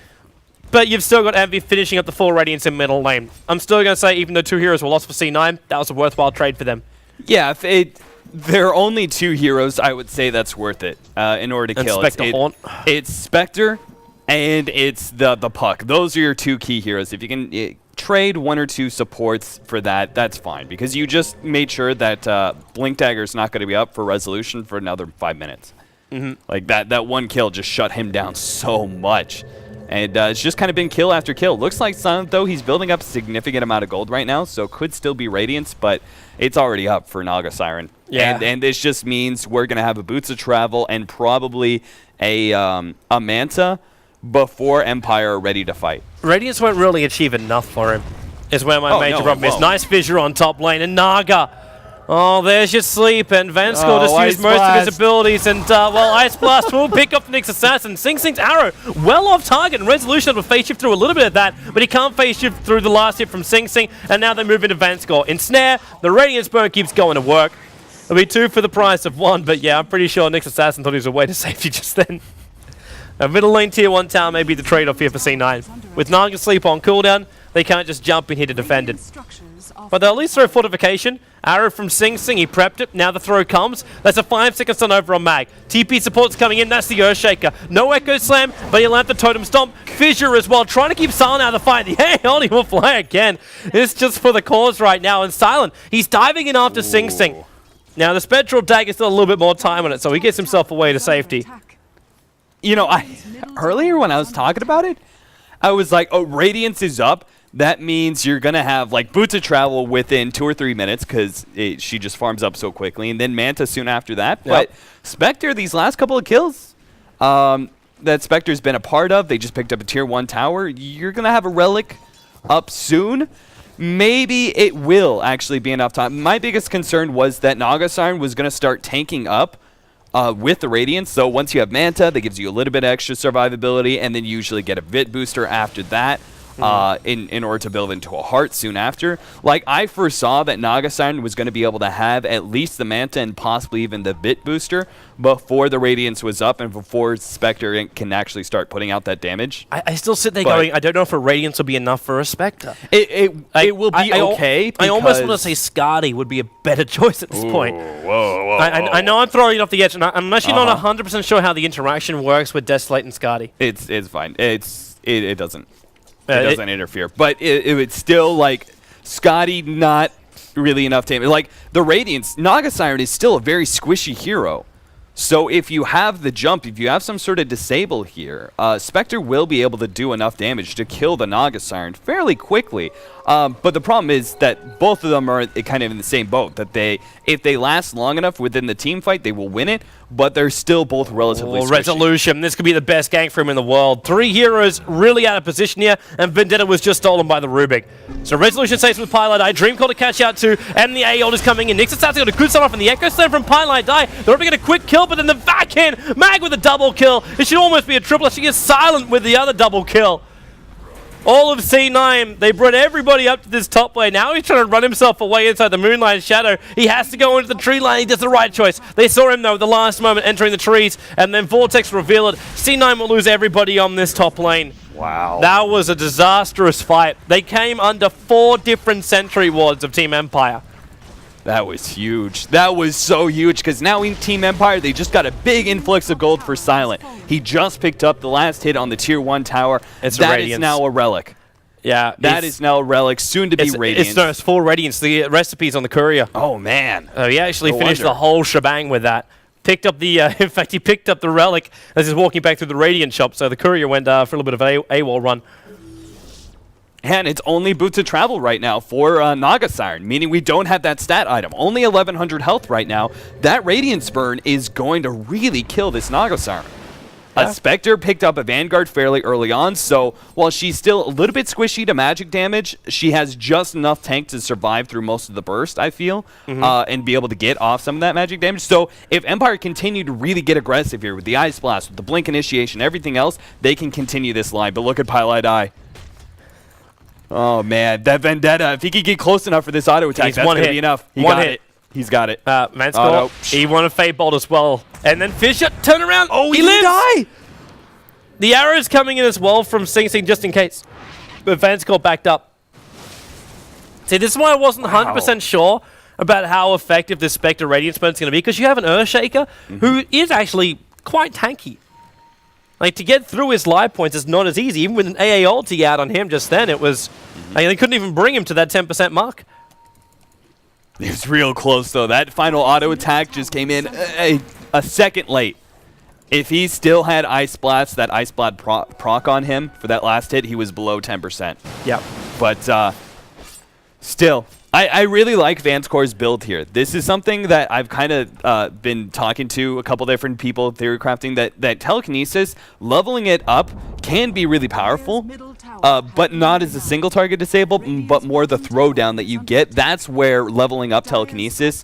but you've still got Envy finishing up the full Radiance in middle lane. I'm still going to say, even though 2 heroes were lost for C9, that was a worthwhile trade for them. Yeah, if there are only 2 heroes, I would say that's worth it in order to kill. It's Spectre and it's the puck. Those are your 2 key heroes. If you can trade 1 or 2 supports for that, that's fine, because you just made sure that Blink Dagger's not going to be up for Resolution for another 5 minutes. Like that 1 kill just shut him down so much. And it's just kind of been kill after kill. Looks like Silent, though, he's building up a significant amount of gold right now, so could still be Radiance, but it's already up for Naga Siren. Yeah. And this just means we're going to have a Boots of Travel and probably a Manta before Empire are ready to fight. Radiance won't really achieve enough for him, is where my major problem is. Nice Fissure on top lane, and Naga. Oh, there's your sleep, and Vanskor just used most of his abilities, and, well, Ice Blast will pick up the next assassin. Sing Sing's arrow well off target, and Resolution will phase shift through a little bit of that, but he can't phase shift through the last hit from Sing Sing, and now they move into Vanskor. Ensnare, the Radiance Burn keeps going to work. It'll be 2 for the price of 1, but yeah, I'm pretty sure Nyx Assassin thought he was away to safety just then. A middle lane tier 1 tower may be the trade-off here for C9. With Naga Sleep on cooldown, they can't just jump in here to defend it. But they'll at least throw Fortification. Arrow from Sing Sing, he prepped it. Now the throw comes. That's a 5-second stun over on Mag. TP support's coming in, that's the Earthshaker. No Echo Slam, but he'll have the Totem Stomp. Fissure as well, trying to keep Silent out of the fight. The Aeon, he will fly again. It's just for the cause right now. And Silent, he's diving in after Sing Sing. Now the Spectral Dagger still a little bit more time on it, so he gets himself away to safety. You know, earlier when I was talking about it, I was like, oh, Radiance is up. That means you're going to have, like, Boots of Travel within 2 or 3 minutes because she just farms up so quickly, and then Manta soon after that. Yep. But Spectre, these last couple of kills that Spectre's been a part of, they just picked up a tier 1 tower. You're going to have a Relic up soon. Maybe it will actually be enough time. My biggest concern was that Naga Siren was going to start tanking up with the Radiance. So once you have Manta, that gives you a little bit of extra survivability, and then you usually get a Vit booster after that. In order to build into a heart soon after. Like, I foresaw that Naga Siren was going to be able to have at least the Manta and possibly even the Bit booster before the Radiance was up and before Spectre can actually start putting out that damage. I still sit there going, I don't know if a Radiance will be enough for a Spectre. It will be okay. I almost want to say Skadi would be a better choice at this point. Whoa. I know I'm throwing it off the edge, and I'm actually not 100% sure how the interaction works with Desolate and Skadi. It's fine. It doesn't. It doesn't interfere, but it would still, like, Skadi not really enough damage. Like, the Radiance, Naga Siren is still a very squishy hero. So if you have the jump, if you have some sort of disable here, Spectre will be able to do enough damage to kill the Naga Siren fairly quickly. But the problem is that both of them are kind of in the same boat, that if they last long enough within the team fight, they will win it, but they're still both relatively squishy. Resolution, this could be the best gank for him in the world. 3 heroes really out of position here, and Vendetta was just stolen by the Rubik. So Resolution saves with Pilot Eye, Dream Call to catch out too, and the Aeon is coming in. Nyx Assassin got a good start off, and the Echo Slam from Pilot Eye. They're already get a quick kill, but then the backhand, Mag with a double kill. It should almost be a triple. She gets Silent with the other double kill. All of C9, they brought everybody up to this top lane. Now he's trying to run himself away inside the Moonlight Shadow. He has to go into the tree line. He does the right choice. They saw him, though, the last moment entering the trees, and then Vortex reveal it. C9 will lose everybody on this top lane. Wow. That was a disastrous fight. They came under 4 different sentry wards of Team Empire. That was huge. That was so huge, because now in Team Empire, they just got a big influx of gold for Silent. He just picked up the last hit on the tier 1 tower. That is now a relic. Yeah. That is now a relic, soon to be Radiance. It's full Radiance. The recipe's on the courier. Oh, man. He actually finished the whole shebang with that. Picked up the, in fact, he picked up the relic as he's walking back through the Radiant shop, so the courier went for a little bit of an AWOL run. And it's only Boots of Travel right now for Naga Siren, meaning we don't have that stat item. Only 1100 health right now. That Radiance Burn is going to really kill this Naga Siren. Spectre picked up a Vanguard fairly early on, so while she's still a little bit squishy to magic damage, she has just enough tank to survive through most of the burst, I feel, and be able to get off some of that magic damage. So if Empire continue to really get aggressive here with the Ice Blast, with the Blink Initiation, everything else, they can continue this line. But look at Pylai Die. Oh, man. That Vendetta, if he could get close enough for this auto attack, that's going to be enough. He got it. He's got it. Manscore, he won a Fate Bolt as well. And then Fisher, turn around. Oh, he lives. Die. The arrow's coming in as well from Sing Sing just in case. But Vanscore backed up. See, this is why I wasn't 100% sure about how effective this Spectre Radiant Spell is going to be, because you have an Earthshaker who is actually quite tanky. Like, to get through his life points is not as easy. Even with an AA ulti out on him just then, it was... Like, they couldn't even bring him to that 10% mark. It was real close, though. That final auto attack just came in a second late. If he still had Ice Blast, that Ice Blast proc on him for that last hit, he was below 10%. Yep. But still, I really like Vanscore's build here. This is something that I've kind of been talking to a couple different people, theory crafting, that telekinesis, leveling it up can be really powerful, but not as a single target disable, but more the throwdown that you get. That's where leveling up telekinesis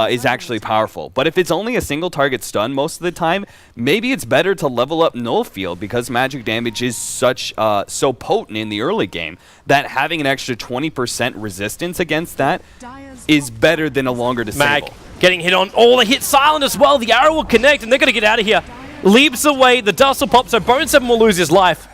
is actually powerful. But if it's only a single target stun most of the time, maybe it's better to level up null field, because magic damage is so potent in the early game that having an extra 20% resistance against that is better than a longer disable. Mag getting hit on. Oh, they hit Silent as well. The arrow will connect, and they're going to get out of here. Leaps away. The dust will pop, so Bone 7 will lose his life.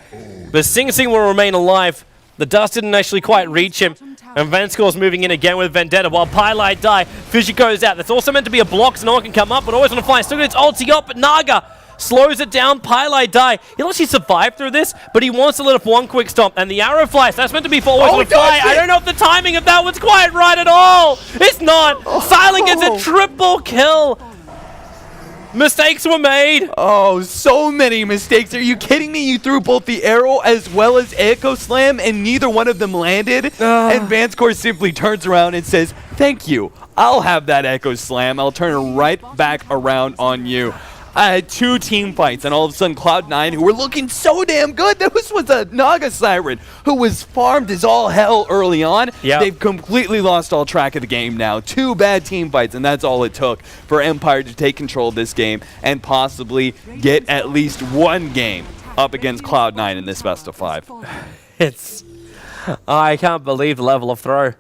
But Sing Sing will remain alive. The dust didn't actually quite reach him. And Vanscore's moving in again with Vendetta while Pylai Die. Fisher goes out. That's also meant to be a block so no one can come up, but always on the fly. Still gets ulti up, but Naga slows it down. Pylai Die. He'll actually survive through this, but he wants to let off one quick stomp. And the arrow flies. That's meant to be for always on the fly. I don't know if the timing of that was quite right at all. It's not. Silent gets a triple kill. Mistakes were made. Oh, so many mistakes. Are you kidding me? You threw both the arrow as well as Echo Slam, and neither one of them landed. And Vanscore simply turns around and says, "Thank you. I'll have that Echo Slam. I'll turn it right back around on you." I had 2 team fights, and all of a sudden Cloud9, who were looking so damn good, this was a Naga Siren who was farmed as all hell early on. Yep. They've completely lost all track of the game now. 2 bad team fights, and that's all it took for Empire to take control of this game and possibly get at least one game up against Cloud9 in this best of 5. I can't believe the level of throw.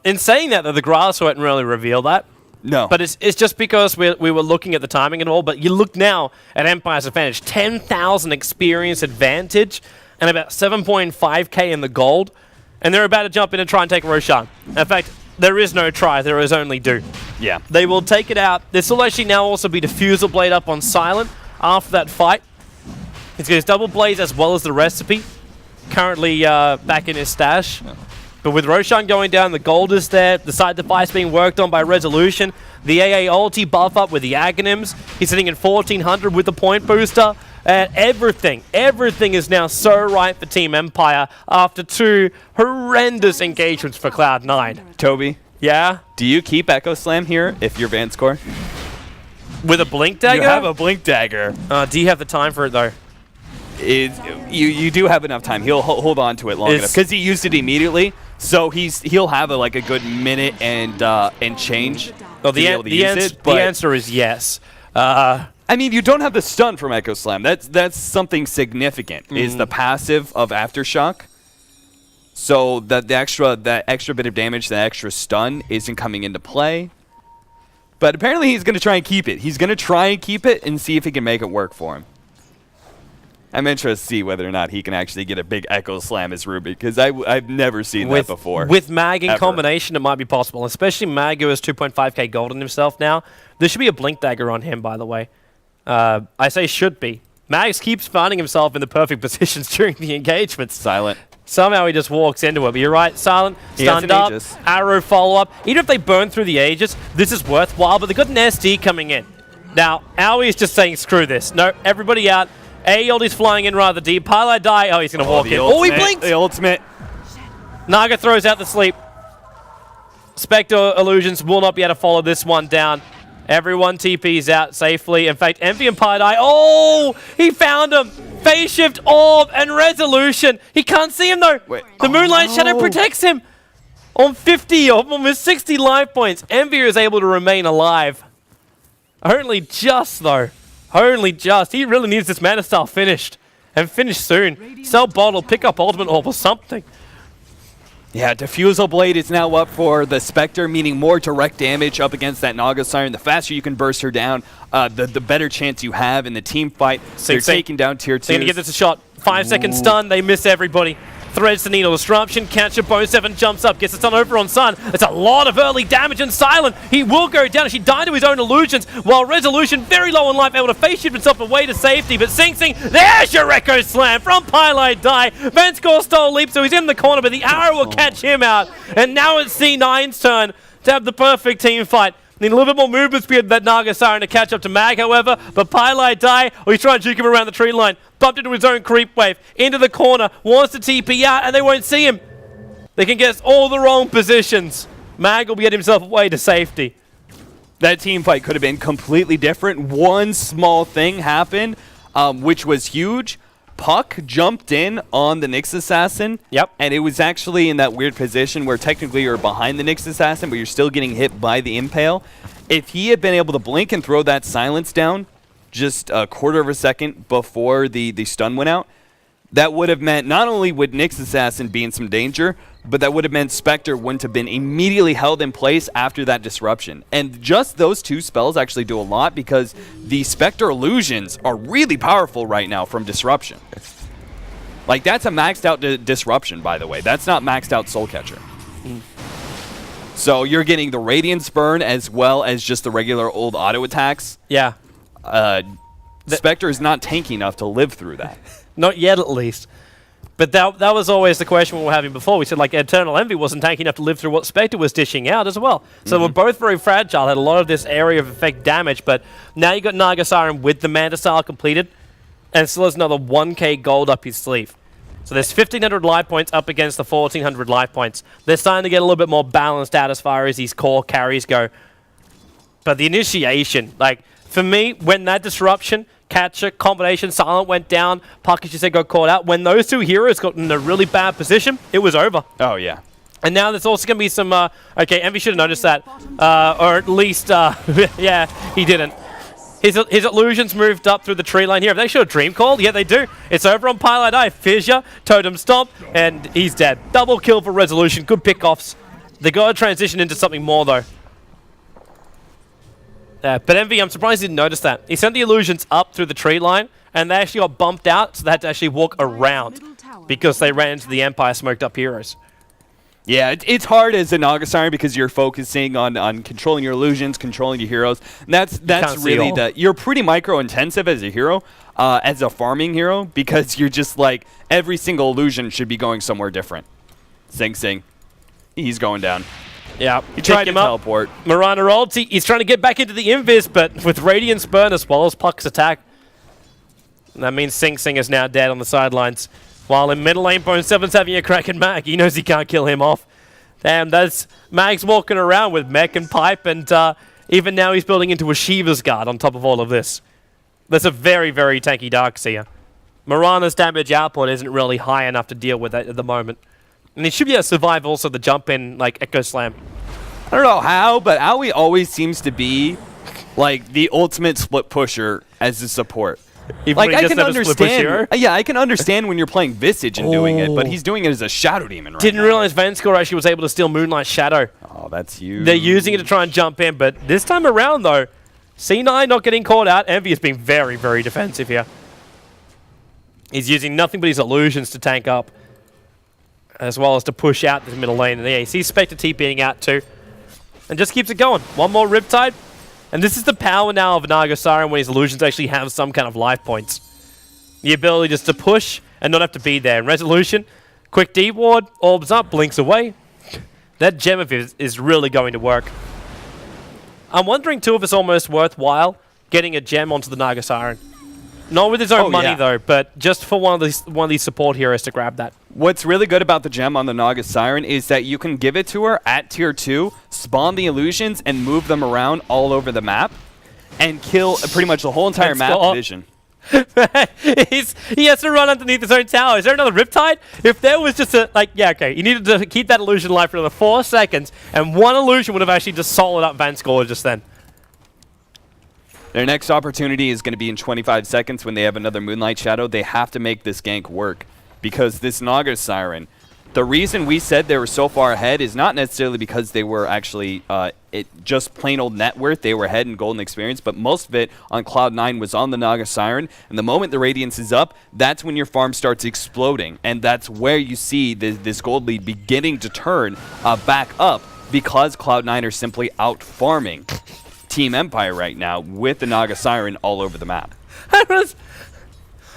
In saying that, though, the grass wouldn't really reveal that. No. But it's just because we were looking at the timing and all, but you look now at Empire's advantage. 10,000 experience advantage and about 7.5k in the gold. And they're about to jump in and try and take Roshan. In fact, there is no try, there is only do. Yeah. They will take it out. This will actually now also be Diffusal Blade up on Silent after that fight. He's got his double blaze as well as the recipe. Currently back in his stash. Yeah. But with Roshan going down, the gold is there. The side device being worked on by Resolution. The AA ulti buff up with the Aghanims. He's sitting at 1400 with the point booster. And everything is now so right for Team Empire after 2 horrendous engagements for Cloud9. Toby? Yeah? Do you keep Echo Slam here if you're Vanscore? With a Blink Dagger? You have a Blink Dagger. Do you have the time for it, though? You do have enough time. He'll hold on to it long enough because he used it immediately. So he'll have a good minute and change. Well, the answer is yes. I mean, you don't have the stun from Echo Slam. That's something significant. Is the passive of Aftershock. So that extra bit of damage, that extra stun, isn't coming into play. But apparently he's going to try and keep it. He's going to try and keep it and see if he can make it work for him. I'm interested to see whether or not he can actually get a big Echo Slam as Ruby, because I've never seen that before. With Mag in combination, it might be possible, especially Mag, who has 2.5k gold in himself now. There should be a Blink Dagger on him, by the way. I say should be. Mags keeps finding himself in the perfect positions during the engagements. Silent. Somehow he just walks into it. But you're right, Silent, stunned up, arrow follow-up. Even if they burn through the Aegis, this is worthwhile, but they've got an SD coming in. Now, Aoi is just saying, screw this. No, everybody out. Aeoldi's flying in rather deep. Pylai Die. Oh, he's going to walk in. Ultimate, oh, he blinked! The ultimate. Naga throws out the sleep. Spectre Illusions will not be able to follow this one down. Everyone TP's out safely. In fact, Envy and Pie Die. Oh, he found him. Phase shift, orb, and resolution. He can't see him though. Wait. The Moonlight Shadow protects him. On 50 or almost 60 life points, Envy is able to remain alive. Only just though. Only just. He really needs this Mana Style finished. And finished soon. Sell bottle, pick up Ultimate Orb or something. Yeah, Diffusal Blade is now up for the Spectre, meaning more direct damage up against that Naga Siren. The faster you can burst her down, the better chance you have in the team fight. They're taking down tier 2. They're going to give this a shot. 5-second stun, they miss everybody. Threads the needle, disruption, catcher, Bone 7 jumps up, gets the stun over on Sun. It's a lot of early damage and Silent. He will go down. She died to his own illusions, while Resolution, very low on life, able to face shift himself away to safety. But Sing Sing, there's your Echo Slam from Pylite Die. Venscore stole leap, so he's in the corner, but the arrow will catch him out. And now it's C9's turn to have the perfect team fight. Need a little bit more movement speed than that Naga Siren to catch up to Mag, however, but Pylite Die, he's trying to juke him around the tree line, bumped into his own creep wave, into the corner, wants to TP out, and they won't see him. They can guess all the wrong positions. Mag will get himself away to safety. That team fight could have been completely different. One small thing happened, which was huge. Puck jumped in on the Nyx Assassin. Yep. And it was actually in that weird position where technically you're behind the Nyx Assassin, but you're still getting hit by the Impale. If he had been able to blink and throw that silence down just a quarter of a second before the stun went out, that would have meant not only would Nyx Assassin be in some danger, but that would have meant Spectre wouldn't have been immediately held in place after that disruption. And just those two spells actually do a lot because the Spectre illusions are really powerful right now from disruption. Like, that's a maxed out disruption, by the way. That's not maxed out Soul Catcher. So you're getting the Radiance Burn as well as just the regular old auto attacks. Yeah. Spectre is not tanky enough to live through that. Not yet, at least. But that was always the question we were having before. We said, like, Eternal Envy wasn't tanky enough to live through what Spectre was dishing out as well. So we're both very fragile, had a lot of this area of effect damage, but now you got Naga Siren with the Manta Style completed, and still has another 1k gold up his sleeve. So there's 1,500 life points up against the 1,400 life points. They're starting to get a little bit more balanced out as far as these core carries go. But the initiation, like, for me, when that disruption, catcher, combination, Silent went down, Puck, as you said, got caught out. When those two heroes got in a really bad position, it was over. Oh, yeah. And now there's also going to be some, okay, Envy should have noticed that. Or at least, yeah, he didn't. His illusions moved up through the tree line here. Have they should have Dream Call? Yeah, they do. It's over on Pylite Eye. Fissure, Totem Stomp, and he's dead. Double kill for Resolution. Good pickoffs. They got to transition into something more, though. But Envy, I'm surprised he didn't notice that. He sent the illusions up through the tree line, and they actually got bumped out, so they had to actually walk around because they ran into the Empire smoked up heroes. Yeah, it's hard as a Naga Siren because you're focusing on controlling your illusions, controlling your heroes. And that's really you're pretty micro intensive as a hero, as a farming hero, because you're just like every single illusion should be going somewhere different. Sing Sing, he's going down. Yeah, he tried to teleport. Mirana ulti, he's trying to get back into the Invis, but with Radiance Burn as well as Puck's attack. And that means Sing Sing is now dead on the sidelines. While in middle lane, Bone 7's having a crack at Mag. He knows he can't kill him off. Damn, that's Mag's walking around with Mech and Pipe, and even now he's building into a Shiva's Guard on top of all of this. That's a very, very tanky Darkseer. Mirana's damage output isn't really high enough to deal with that at the moment. And he should be able to survive also the jump in, like, Echo Slam. I don't know how, but Aoi always seems to be, like, the ultimate split pusher as a support. Even like, I can understand. Yeah, I can understand when you're playing Visage and doing it, but he's doing it as a Shadow Demon right Didn't now. realize Venscore actually was able to steal Moonlight Shadow. Oh, that's huge. They're using it to try and jump in, but this time around, though, C9 not getting caught out. Envy is being very, very defensive here. He's using nothing but his illusions to tank up, as well as to push out the middle lane. And yeah, he sees Spectre TPing out too, and just keeps it going. One more Riptide. And this is the power now of Naga Siren when his illusions actually have some kind of life points. The ability just to push and not have to be there. And Resolution, quick D-ward, orbs up, blinks away. That gem of his is really going to work. I'm wondering too if it's almost worthwhile getting a gem onto the Naga Siren. Not with his own Oh, money yeah. though, but just for one of these support heroes to grab that. What's really good about the gem on the Naga Siren is that you can give it to her at tier 2, spawn the illusions, and move them around all over the map, and kill pretty much the whole entire Let's map go. division. He has to run underneath his own tower. Is there another Riptide? If there was just a, like, yeah, okay, you needed to keep that illusion alive for another 4 seconds, and one illusion would have actually just solid up Vanscore just then. Their next opportunity is going to be in 25 seconds when they have another Moonlight Shadow. They have to make this gank work, because this Naga Siren, the reason we said they were so far ahead is not necessarily because they were actually just plain old net worth. They were ahead in golden experience, but most of it on Cloud9 was on the Naga Siren. And the moment the Radiance is up, that's when your farm starts exploding. And that's where you see this gold lead beginning to turn back up, because Cloud9 are simply out farming Team Empire right now with the Naga Siren all over the map.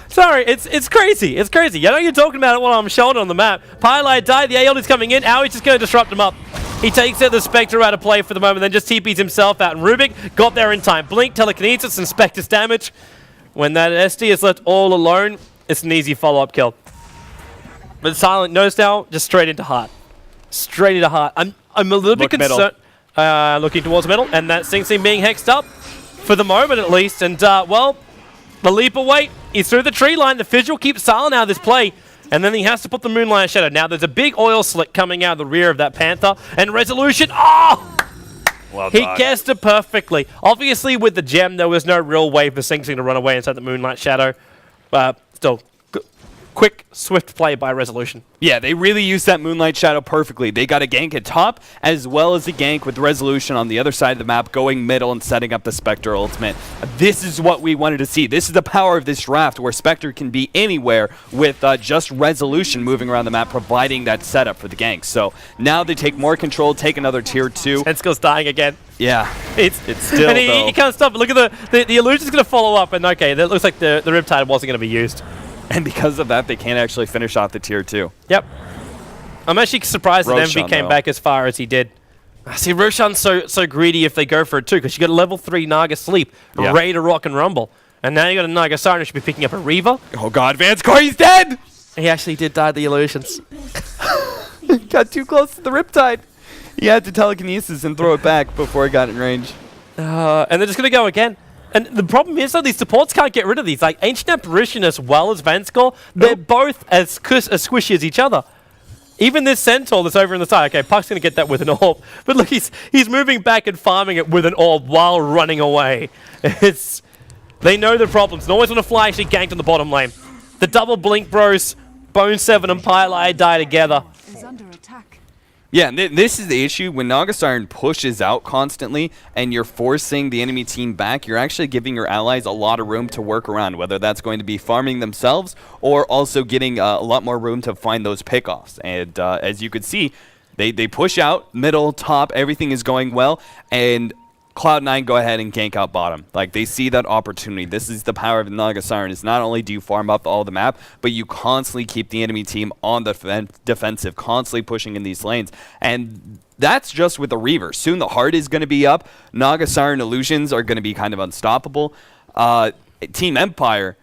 Sorry, it's crazy. It's crazy. I know you're talking about it while I'm showing it on the map. Pylite died, the AL is coming in. Aui's just going to disrupt him up. He takes it, the Spectre out of play for the moment, then just TPs himself out. And Rubik got there in time. Blink, telekinesis, and Spectre's damage. When that SD is left all alone, it's an easy follow-up kill. But Silent knows now, just straight into heart. Straight into heart. I'm a little bit concerned. Looking towards middle, and that Sing Sing being hexed up, for the moment at least. And, well, the leap away. He's through the tree line. The Vigil keeps Silent out of this play. And then he has to put the Moonlight Shadow. Now there's a big oil slick coming out of the rear of that Panther. And Resolution. Oh! Well He done. guessed it perfectly. Obviously, with the gem, there was no real way for Sing Sing to run away inside the Moonlight Shadow. Still, quick, swift play by Resolution. Yeah, they really used that Moonlight Shadow perfectly. They got a gank at top, as well as a gank with Resolution on the other side of the map, going middle and setting up the Spectre ultimate. This is what we wanted to see. This is the power of this draft, where Spectre can be anywhere with just Resolution moving around the map, providing that setup for the gank. So now they take more control, take another tier 2. Tentacle's dying again. Yeah, It's still, and he though. can't stop it. Look at the illusion's going to follow up, and okay, that looks like the Riptide wasn't going to be used. And because of that, they can't actually finish off the tier 2. Yep. I'm actually surprised that Roshan, Envy came though. back as far as he did. See, Roshan's so greedy if they go for it too, because you got a level 3 Naga Sleep, Yeah. ready to rock and rumble. And now you got a Naga Siren who should be picking up a Reaver. Oh god, Vanscore, he's dead! He actually did die to the illusions. Got too close to the Riptide. He had to telekinesis and throw it back before it got in range. And they're just going to go again. And the problem is, though, these supports can't get rid of these. Like, Ancient Apparition as well as Vanscore, they're both as squishy as each other. Even this Centaur that's over in the side. Okay, Puck's going to get that with an orb. But look, he's moving back and farming it with an orb while running away. They know the problems. They always want to fly actually ganked on the bottom lane. The double blink bros, Bone 7 and Pylai die together. Is under attack. Yeah, this is the issue. When Naga Siren pushes out constantly and you're forcing the enemy team back, you're actually giving your allies a lot of room to work around, whether that's going to be farming themselves or also getting a lot more room to find those pickoffs. And as you could see, they push out, middle, top, everything is going well, and Cloud9 go ahead and gank out bottom. Like, they see that opportunity. This is the power of the Naga Siren. Is not only do you farm up all the map, but you constantly keep the enemy team on the defensive, constantly pushing in these lanes. And that's just with the Reaver. Soon the Heart is going to be up. Naga Siren illusions are going to be kind of unstoppable. Team Empire,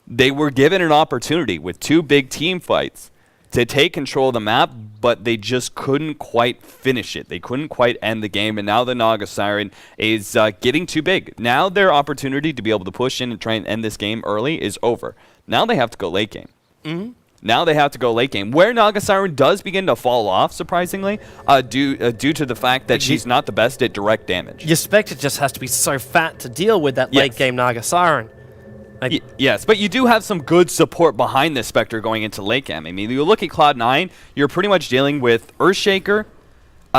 they were given an opportunity with 2 big team fights to take control of the map, but they just couldn't quite finish it. They couldn't quite end the game, and now the Naga Siren is getting too big. Now their opportunity to be able to push in and try and end this game early is over. Now they have to go late game. Now they have to go late game, where Naga Siren does begin to fall off, surprisingly, due to the fact that she's not the best at direct damage. Your Spectre just has to be so fat to deal with that late game Naga Siren. Like, Yes, but you do have some good support behind this Spectre going into late game. I mean, you look at Cloud9, you're pretty much dealing with Earthshaker.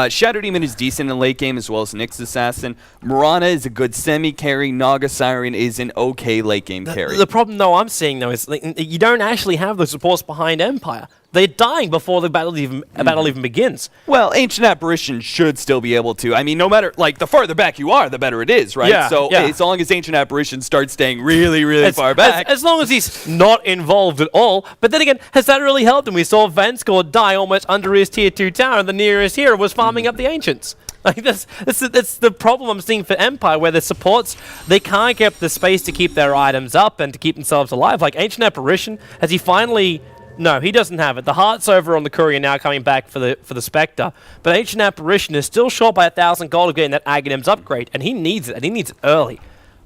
Shadow Demon is decent in late game, as well as Nyx Assassin. Mirana is a good semi-carry. Naga Siren is an okay late game carry. The problem, though, I'm seeing, though, is like, you don't actually have the supports behind Empire. they're dying before the battle even begins. Well, Ancient Apparition should still be able to. I mean, no matter, like, the farther back you are, the better it is, right? Yeah, so yeah. as long as Ancient Apparition starts staying really, really far back. As long as he's not involved at all. But then again, has that really helped him? We saw Vanskor die almost under his tier 2 tower, and the nearest hero was farming up the Ancients. Like, that's the problem I'm seeing for Empire, where the supports, they can't get the space to keep their items up and to keep themselves alive. Like, Ancient Apparition, has he finally... No, he doesn't have it. The Heart's over on the Courier now, coming back for the Spectre. But Ancient Apparition is still short by 1,000 gold of getting that Aghanims upgrade, and he needs it, and he needs it early.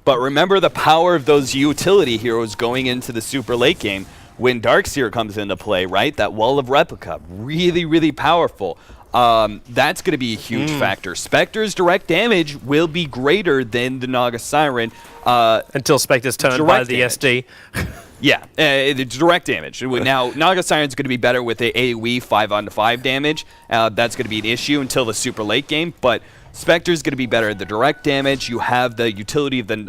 But remember the power of those utility heroes going into the super late game when Darkseer comes into play, right? That Wall of Replica, really, really powerful. That's going to be a huge factor. Spectre's direct damage will be greater than the Naga Siren. Until Spectre's turned by the SD. Yeah, it's direct damage. Now, Naga Siren's going to be better with a AoE 5-on-5 damage. That's going to be an issue until the super late game, but Spectre's going to be better at the direct damage. You have the utility of the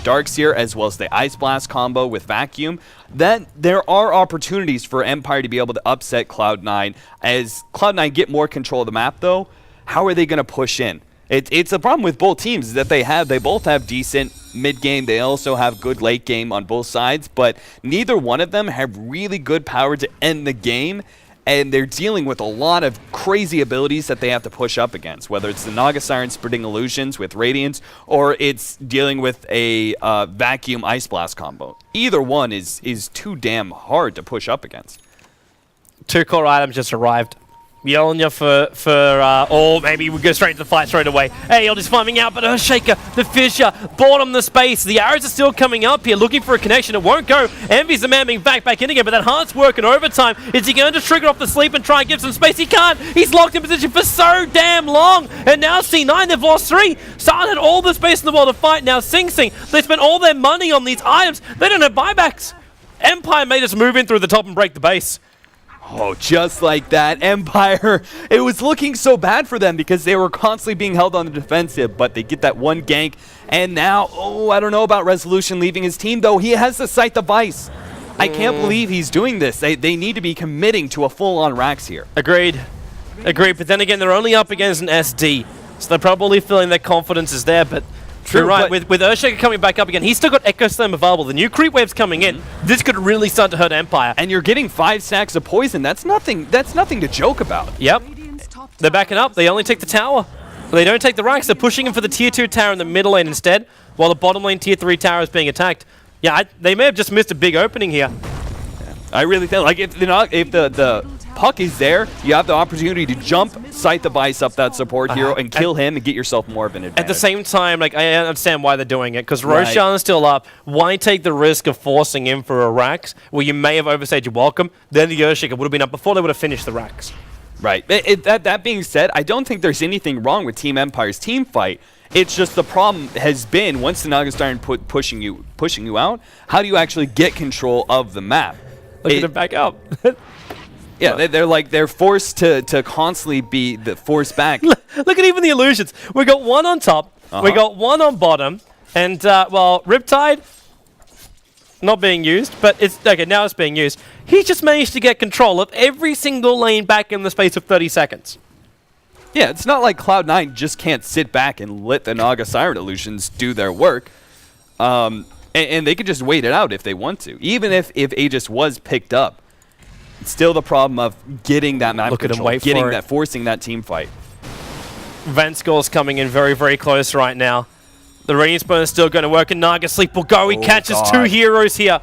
Darkseer as well as the Ice Blast combo with Vacuum. Then there are opportunities for Empire to be able to upset Cloud9. As Cloud9 get more control of the map, though, how are they going to push in? It's a problem with both teams that they both have decent mid-game. They also have good late game on both sides, but neither one of them have really good power to end the game, and they're dealing with a lot of crazy abilities that they have to push up against, whether it's the Naga Siren spreading illusions with Radiance, or it's dealing with a Vacuum Ice Blast combo. Either one is too damn hard to push up against. 2 core items just arrived. Yelnya or maybe we go straight to the fight straight away. AL is farming out, but Earthshaker, the Fissure, bought him the space. The arrows are still coming up here, looking for a connection. It won't go. Envy's the man being back in again, but that Heart's working overtime. Is he going to trigger off the sleep and try and give some space? He can't. He's locked in position for so damn long. And now C9, they've lost 3. Sa'an had all the space in the world to fight. Now Sing Sing, they spent all their money on these items. They don't have buybacks. Empire made us move in through the top and break the base. Oh, just like that, Empire, it was looking so bad for them because they were constantly being held on the defensive, but they get that one gank, and now, I don't know about Resolution leaving his team, though. He has the Sight Device. I can't believe he's doing this. They need to be committing to a full-on Rax here. Agreed, but then again, they're only up against an SD, so they're probably feeling their confidence is there, but... True, you're right. With Earthshaker coming back up again, he's still got Echo Slam available. The new creep wave's coming in. This could really start to hurt Empire. And you're getting 5 stacks of poison. That's nothing to joke about. Yep. They're backing up. They only take the tower. They don't take the racks. They're pushing him for the tier 2 tower in the middle lane instead, while the bottom lane tier 3 tower is being attacked. Yeah, they may have just missed a big opening here. Yeah. I really think, like, if the puck is there, you have the opportunity to jump, Sight Device up that support hero, and kill him and get yourself more of an advantage. At the same time, like, I understand why they're doing it, because Roshan is still up. Why take the risk of forcing him for a Rax, where you may have overstayed your welcome? Then the Earthshaker would have been up before they would have finished the Rax. Right. That being said, I don't think there's anything wrong with Team Empire's team fight. It's just the problem has been, once the Naga Siren pushing you out, how do you actually get control of the map? Look at him back up. Yeah, they're forced to constantly be forced back. Look at even the illusions. We got one on top, we got one on bottom, and well, Riptide not being used, but it's okay. Now it's being used. He just managed to get control of every single lane back in the space of 30 seconds. Yeah, it's not like Cloud9 just can't sit back and let the Naga Siren illusions do their work. And they could just wait it out if they want to, even if Aegis was picked up. Still the problem of getting that map control, forcing that team fight. Vanskor's coming in very, very close right now. The Radiance Burn is still going to work, and Naga Sleep will go. He catches 2 heroes here.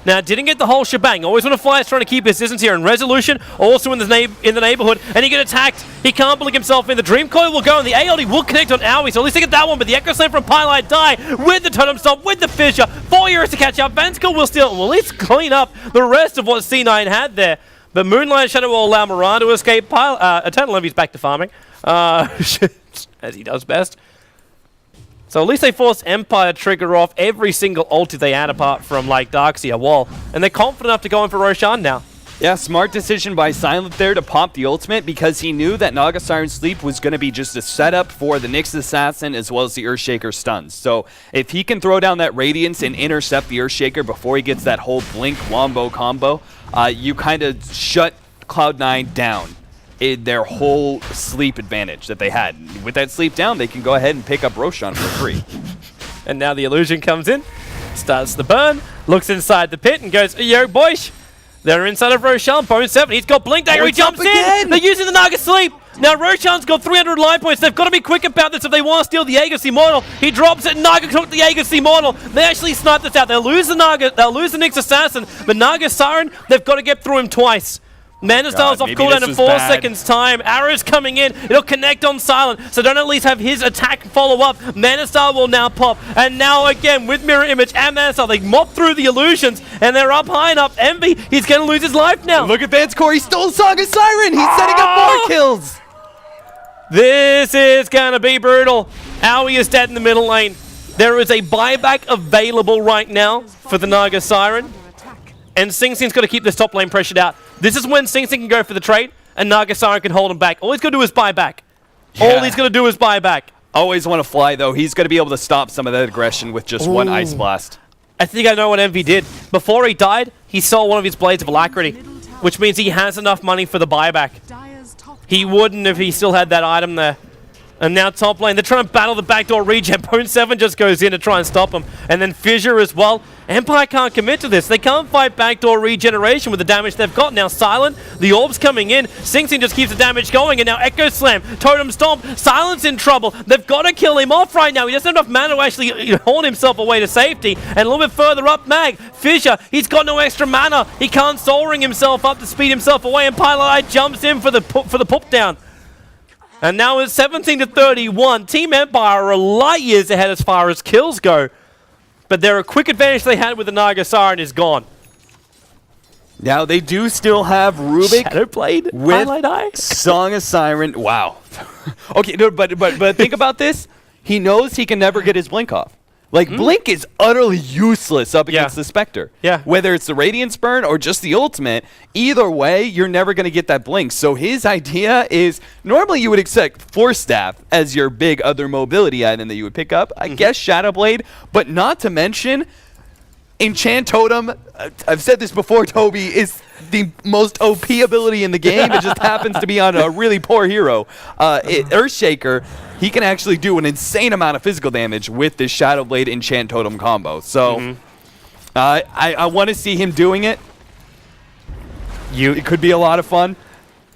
Now, didn't get the whole shebang. Always want to fly, trying to keep his distance here. And Resolution also in the neighborhood, and he get attacked. He can't believe himself in. The Dream Coil will go, and the ALD will connect on Aoi, so at least they get that one. But the Echo Slam from Pylite die with the Totem Stomp, with the Fissure. 4 heroes to catch up. Vanskor will still, well, at least clean up the rest of what C9 had there. But Moonlight Shadow will allow Moran to escape. Eternal Envy's back to farming, as he does best. So at least they forced Empire to trigger off every single ulti they had apart from, like, Darkseer Wall. And they're confident enough to go in for Roshan now. Yeah, smart decision by Silent there to pop the ultimate because he knew that Naga Siren Sleep was going to be just a setup for the Nyx Assassin as well as the Earthshaker stuns. So if he can throw down that Radiance and intercept the Earthshaker before he gets that whole Blink Wombo combo, you kind of shut Cloud9 down their whole sleep advantage that they had. With that sleep down, they can go ahead and pick up Roshan for free. And now the illusion comes in, starts the burn, looks inside the pit and goes, yo, boys, they're inside of Roshan. Bone 7, he's got Blink Dagger, he jumps in. They're using the Naga Sleep. Now Roshan's got 300 life points. They've got to be quick about this if they want to steal the Aegis Immortal. He drops it. Naga took the Aegis Immortal. They actually snipe this out. They'll lose the Naga. They'll lose the Nyx Assassin. But Naga Siren, they've got to get through him twice. Mana Style's off cooldown in 4 seconds time. Arrow's coming in. It'll connect on Silent. So don't at least have his attack follow up. Mana Style will now pop. And now again with Mirror Image and Mana Style, they mop through the illusions and they're up high enough. Envy, he's going to lose his life now. Look at Vancecore. He stole Song of Siren. He's setting up more kills. This is going to be brutal. Owie is dead in the middle lane. There is a buyback available right now for the Naga Siren. And Sing Sing's got to keep this top lane pressured out. This is when Sing Sing can go for the trade, and Naga Siren can hold him back. All he's got to do is buy back. Yeah. All he's going to do is buy back. Always want to fly, though. He's going to be able to stop some of that aggression with just one Ice Blast. I think I know what Envy did. Before he died, he sold one of his Blades of Alacrity, which means he has enough money for the buyback. He wouldn't if he still had that item there. And now top lane, they're trying to battle the backdoor regen. Bone 7 just goes in to try and stop him. And then Fissure as well. Empire can't commit to this. They can't fight backdoor regeneration with the damage they've got. Now Silent, the orb's coming in. Sing Sing just keeps the damage going. And now Echo Slam, Totem Stomp. Silent's in trouble. They've got to kill him off right now. He doesn't have enough mana to actually horn himself away to safety. And a little bit further up, Mag. Fissure, he's got no extra mana. He can't Soul Ring himself up to speed himself away. And Pilot Eye jumps in for the pop down. And now it's 17-31. Team Empire are light years ahead as far as kills go. But their quick advantage they had with the Naga Siren is gone. Now they do still have Rubik Shadowblade with Highlight Eye? Song of Siren. Wow. Okay, no, but think about this. He knows he can never get his Blink off. Like, Blink is utterly useless up against the Spectre. Yeah. Whether it's the Radiance Burn or just the ultimate, either way, you're never going to get that Blink. So his idea is, normally you would expect Force Staff as your big other mobility item that you would pick up. I guess Shadowblade, but not to mention Enchant Totem. I've said this before, Toby, is the most OP ability in the game. It just happens to be on a really poor hero. Earthshaker, he can actually do an insane amount of physical damage with this Shadowblade Enchant Totem combo. So I want to see him doing it. It could be a lot of fun.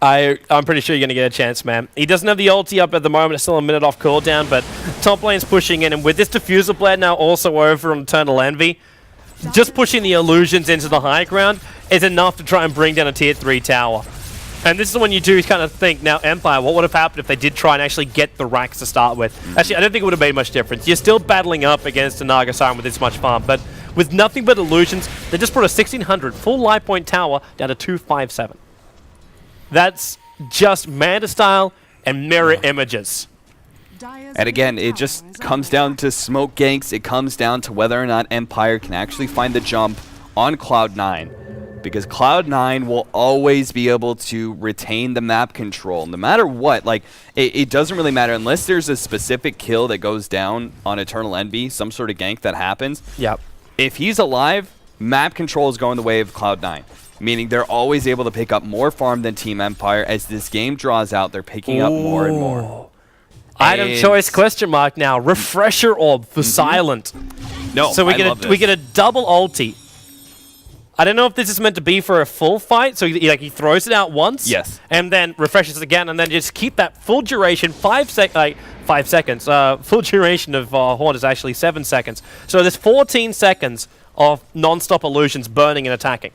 I'm pretty sure you're going to get a chance, man. He doesn't have the ulti up at the moment. It's still a minute off cooldown, but top lane's pushing in. And with this Diffuser Blade now also over on Eternal Envy, just pushing the illusions into the high ground is enough to try and bring down a tier 3 tower. And this is when you do kind of think, now Empire, what would have happened if they did try and actually get the racks to start with? Actually, I don't think it would have made much difference. You're still battling up against a Naga Siren with this much farm, but with nothing but illusions, they just brought a 1600 full life point tower down to 257. That's just Manta Style and Mirror Images. And again, it just comes down to smoke ganks. It comes down to whether or not Empire can actually find the jump on Cloud9. Because Cloud9 will always be able to retain the map control. No matter what, like, it doesn't really matter. Unless there's a specific kill that goes down on Eternal Envy, some sort of gank that happens. Yep. If he's alive, map control is going the way of Cloud9. Meaning they're always able to pick up more farm than Team Empire. As this game draws out, they're picking up more and more. Item choice question mark now. Refresher Orb for Silent. No, so we get a double ulti. I don't know if this is meant to be for a full fight, so he throws it out once, yes, and then refreshes it again, and then just keep that full duration, 5 seconds. Full duration of Horn is actually 7 seconds. So there's 14 seconds of non-stop illusions burning and attacking.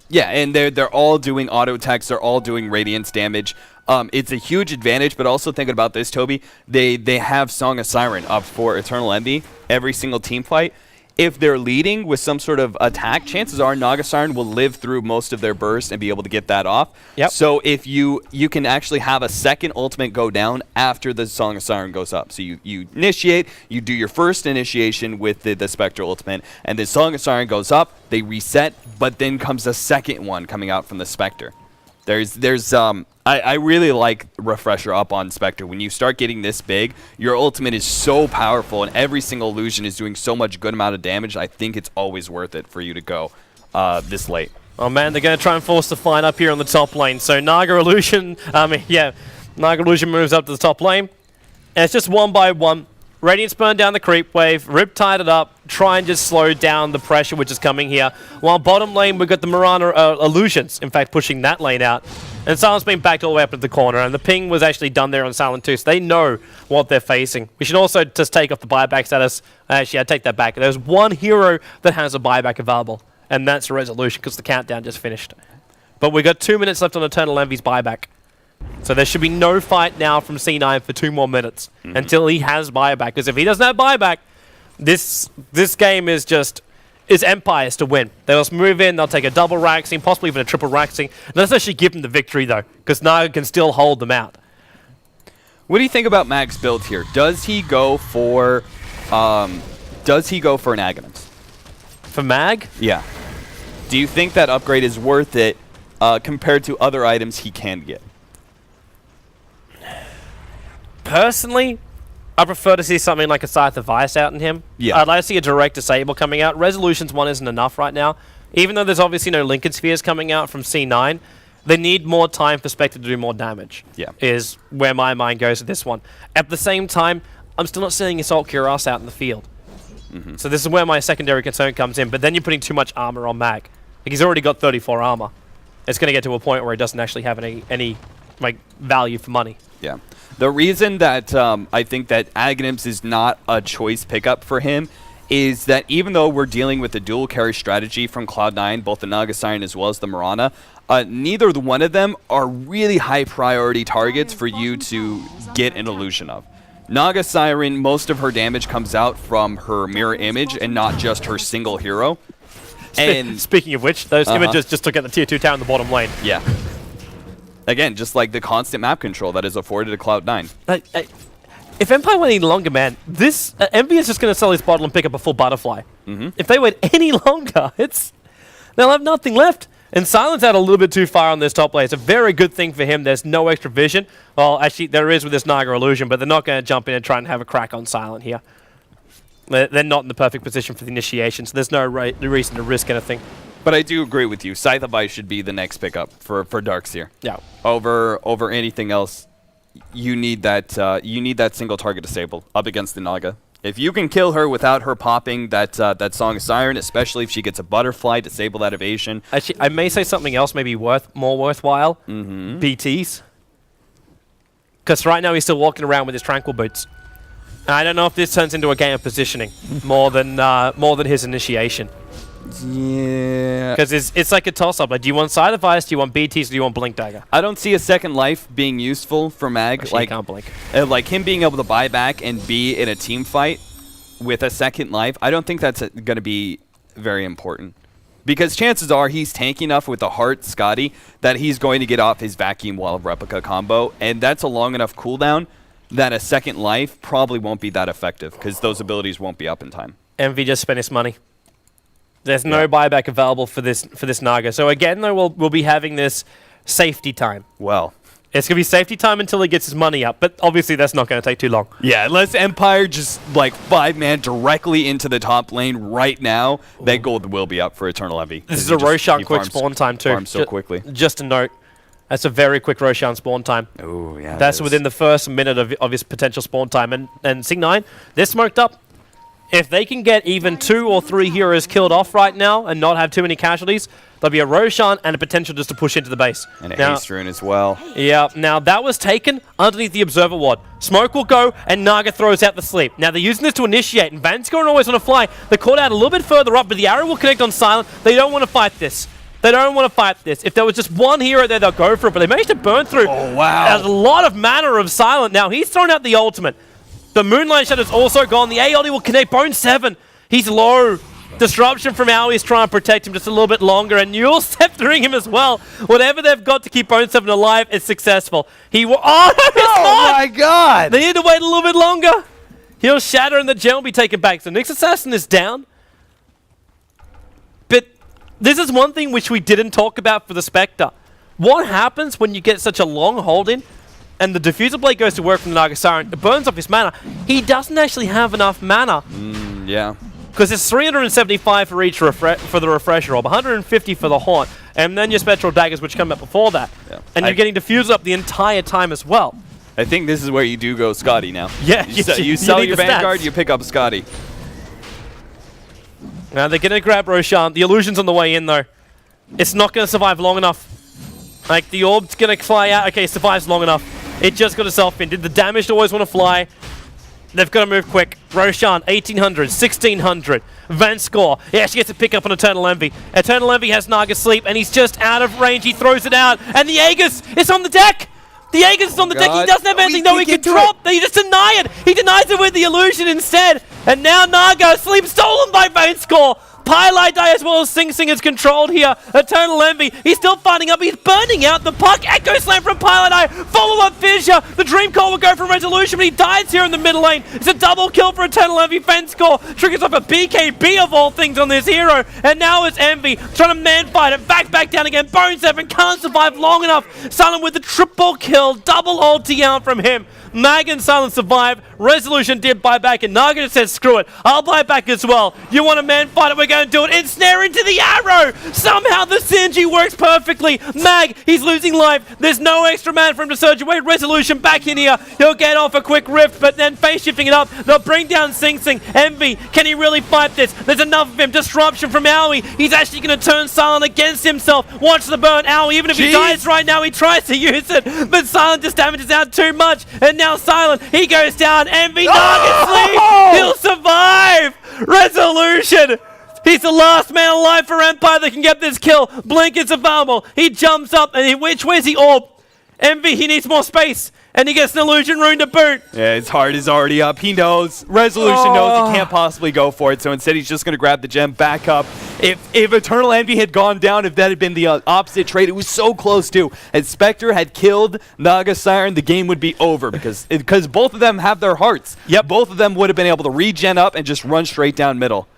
Yeah, and they're all doing auto attacks. They're all doing radiance damage. It's a huge advantage, but also thinking about this, Toby, they have Song of Siren up for Eternal Envy every single team fight. If they're leading with some sort of attack, chances are Naga Siren will live through most of their burst and be able to get that off. Yep. So if you can actually have a second ultimate go down after the Song of Siren goes up. So you initiate, you do your first initiation with the Spectral ultimate, and the Song of Siren goes up, they reset, but then comes a second one coming out from the Spectre. I really like Refresher up on Spectre. When you start getting this big, your ultimate is so powerful, and every single illusion is doing so much good amount of damage. I think it's always worth it for you to go this late. Oh man, they're going to try and force the fight up here on the top lane. So Naga Illusion, Naga Illusion moves up to the top lane. And it's just one by one. Radiant's burn down the creep wave, Riptide it up, try and just slow down the pressure which is coming here. While bottom lane, we've got the Mirana Illusions, in fact, pushing that lane out. And Silent's been backed all the way up into the corner, and the ping was actually done there on Silent too, so they know what they're facing. We should also just take off the buyback status. Actually, I take that back. There's one hero that has a buyback available, and that's Resolution, because the countdown just finished. But we've got 2 minutes left on Eternal Envy's buyback. So there should be no fight now from C9 for 2 more minutes until he has buyback. Because if he doesn't have buyback, this game is Empire's to win. They'll just move in, they'll take a double Raxing, possibly even a triple Raxing. And let's actually give them the victory though, because Naga can still hold them out. What do you think about Mag's build here? Does he go for an Aghanim? For Mag? Yeah. Do you think that upgrade is worth it compared to other items he can get? Personally, I prefer to see something like a Scythe of Vice out in him. Yeah. I'd like to see a direct disable coming out. Resolutions 1 isn't enough right now. Even though there's obviously no Lincoln Spheres coming out from C9, they need more time for Spectre to do more damage. Yeah. Is where my mind goes with this one. At the same time, I'm still not seeing Assault Cuirass out in the field. So this is where my secondary concern comes in. But then you're putting too much armor on Mag. Like, he's already got 34 armor. It's going to get to a point where he doesn't actually have any like value for money. Yeah. The reason that I think that Aghanims is not a choice pickup for him is that even though we're dealing with a dual carry strategy from Cloud9, both the Naga Siren as well as the Mirana, neither one of them are really high priority targets for you to get an illusion of. Naga Siren, most of her damage comes out from her mirror image and not just her single hero. And speaking of which, those images just took out the tier 2 tower in the bottom lane. Yeah. Again, just like the constant map control that is afforded to Cloud9. If Empire went any longer, man, this Envy is just going to sell his bottle and pick up a full butterfly. If they wait any longer, they'll have nothing left. And Silent's out a little bit too far on this top lane. It's a very good thing for him. There's no extra vision. Well, actually, there is with this Naga Illusion, but they're not going to jump in and try and have a crack on Silent here. They're not in the perfect position for the initiation, so there's no reason to risk anything. But I do agree with you. Scythe of Ice should be the next pickup for Darkseer. Yeah. Over anything else, you need that single target disable up against the Naga. If you can kill her without her popping that Song of Siren, especially if she gets a butterfly, disable that evasion. Actually, I may say something else maybe more worthwhile. BTs. Because right now he's still walking around with his Tranquil Boots. And I don't know if this turns into a game of positioning more than his initiation. Yeah. Because it's like a toss-up. Like, do you want Side of Ice, do you want BTs, or do you want Blink Dagger? I don't see a second life being useful for Mag. Actually, like, you can't blink. Like him being able to buy back and be in a team fight with a second life, I don't think that's going to be very important. Because chances are he's tanky enough with the Heart Scotty that he's going to get off his Vacuum Wall of Replica combo, and that's a long enough cooldown that a second life probably won't be that effective because those abilities won't be up in time. Envy just spent his money. There's no buyback available for this Naga. So again, though, we'll be having this safety time. Well, it's going to be safety time until he gets his money up, but obviously that's not going to take too long. yeah, unless Empire just like 5-man directly into the top lane right now, that gold will be up for Eternal Envy. This is a Roshan quick spawn time too. Farms so quickly. Just a note, that's a very quick Roshan spawn time. Oh yeah, that's within the first minute of his potential spawn time. And C9, they're smoked up. If they can get even 2 or 3 heroes killed off right now and not have too many casualties, there'll be a Roshan and a potential just to push into the base. And a haste rune as well. Yeah, now that was taken underneath the Observer Ward. Smoke will go, and Naga throws out the sleep. Now they're using this to initiate, and Vanscoren always want to fly. They're caught out a little bit further up, but the arrow will connect on Silent. They don't want to fight this. They don't want to fight this. If there was just one hero there, they'll go for it, but they managed to burn through. Oh, wow. There's a lot of mana of Silent. Now he's thrown out the ultimate. The Moonlight Shadow's also gone. The AOD will connect. Bone 7. He's low. Disruption from Owie is trying to protect him just a little bit longer, and Newell sceptering him as well. Whatever they've got to keep Bone 7 alive is successful. Oh my god! They need to wait a little bit longer. He'll shatter and the gem will be taken back. So Nyx Assassin is down. But this is one thing which we didn't talk about for the Spectre. What happens when you get such a long hold-in and the Diffuser Blade goes to work from the Naga Siren? It burns off his mana. He doesn't actually have enough mana. Yeah. Because it's 375 for each for the refresher orb, 150 for the haunt, and then your spectral daggers, which come up before that. Yeah. And you're getting diffuse up the entire time as well. I think this is where you do go Scotty now. Yeah, you sell your Vanguard, you pick up Scotty. Now they're going to grab Roshan. The illusion's on the way in, though. It's not going to survive long enough. Like, the orb's going to fly out. Okay, it survives long enough. It just got itself in. Did the damage always want to fly? They've got to move quick. Roshan, 1800, 1600. Vanscore, yeah, she gets to pick up on Eternal Envy. Eternal Envy has Naga Sleep, and he's just out of range. He throws it out, and the Aegis is on the deck! The Aegis is on the deck. He doesn't have anything, though. He can drop. He just deny it. He denies it with the illusion instead. And now Naga Sleep stolen by Vanscore. Pylite Die as well as Sing Sing is controlled here. Eternal Envy, he's still fighting up. He's burning out the puck. Echo Slam from Pylite Die. Follow-up fissure. The Dream Call will go for Resolution, but he dies here in the middle lane. It's a double kill for Eternal Envy. Vanscore triggers off a BKB of all things on this hero. And now it's Envy trying to man-fight it. Back down again. Bone 7 can't survive long enough. Silent with the triple kill. Double ulti out from him. Mag and Silent survive. Resolution did buy back, and Naga says, screw it, I'll buy back as well. You want to man fight it, we're going to do it. Ensnare into the arrow. Somehow the synergy works perfectly. Mag, he's losing life. There's no extra man for him to surge away. Resolution back in here. He'll get off a quick rift, but then face shifting it up. They'll bring down Sing Sing. Envy, can he really fight this? There's enough of him. Disruption from Owie. He's actually going to turn Silent against himself. Watch the burn. Owie, even if he dies right now, he tries to use it, but Silent just damages out too much. And now Silent, he goes down. Envy, Naga Sleep, he'll survive! Resolution! He's the last man alive for Empire that can get this kill. Blink is available. He jumps up, and where's the orb? Envy, he needs more space, and he gets an illusion rune to boot. Yeah, his heart is already up. He knows. Resolution knows he can't possibly go for it, so instead he's just going to grab the gem back up. If Eternal Envy had gone down, if that had been the opposite trade, it was so close to. If Spectre had killed Naga Siren, the game would be over because both of them have their hearts. Yep, both of them would have been able to regen up and just run straight down middle.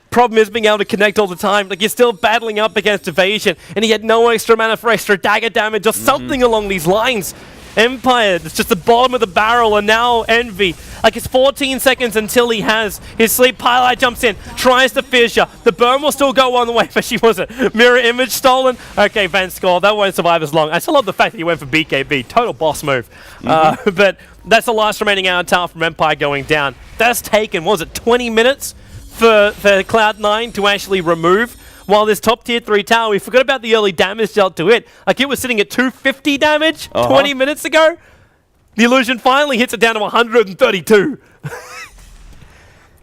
Problem is being able to connect all the time. Like, you're still battling up against evasion, and he had no extra mana for extra dagger damage or something along these lines. Empire, it's just the bottom of the barrel, and now Envy. Like, it's 14 seconds until he has his sleep. Pylite jumps in, tries to fissure. The burn will still go on the way, but she wasn't. Mirror image stolen. Okay, Vanscore, that won't survive as long. I still love the fact that he went for BKB. Total boss move. But that's the last remaining hour tower from Empire going down. That's taken, what was it, 20 minutes for Cloud9 to actually remove? While this top tier 3 tower, we forgot about the early damage dealt to it. Like, it was sitting at 250 damage 20 minutes ago. The illusion finally hits it down to 132.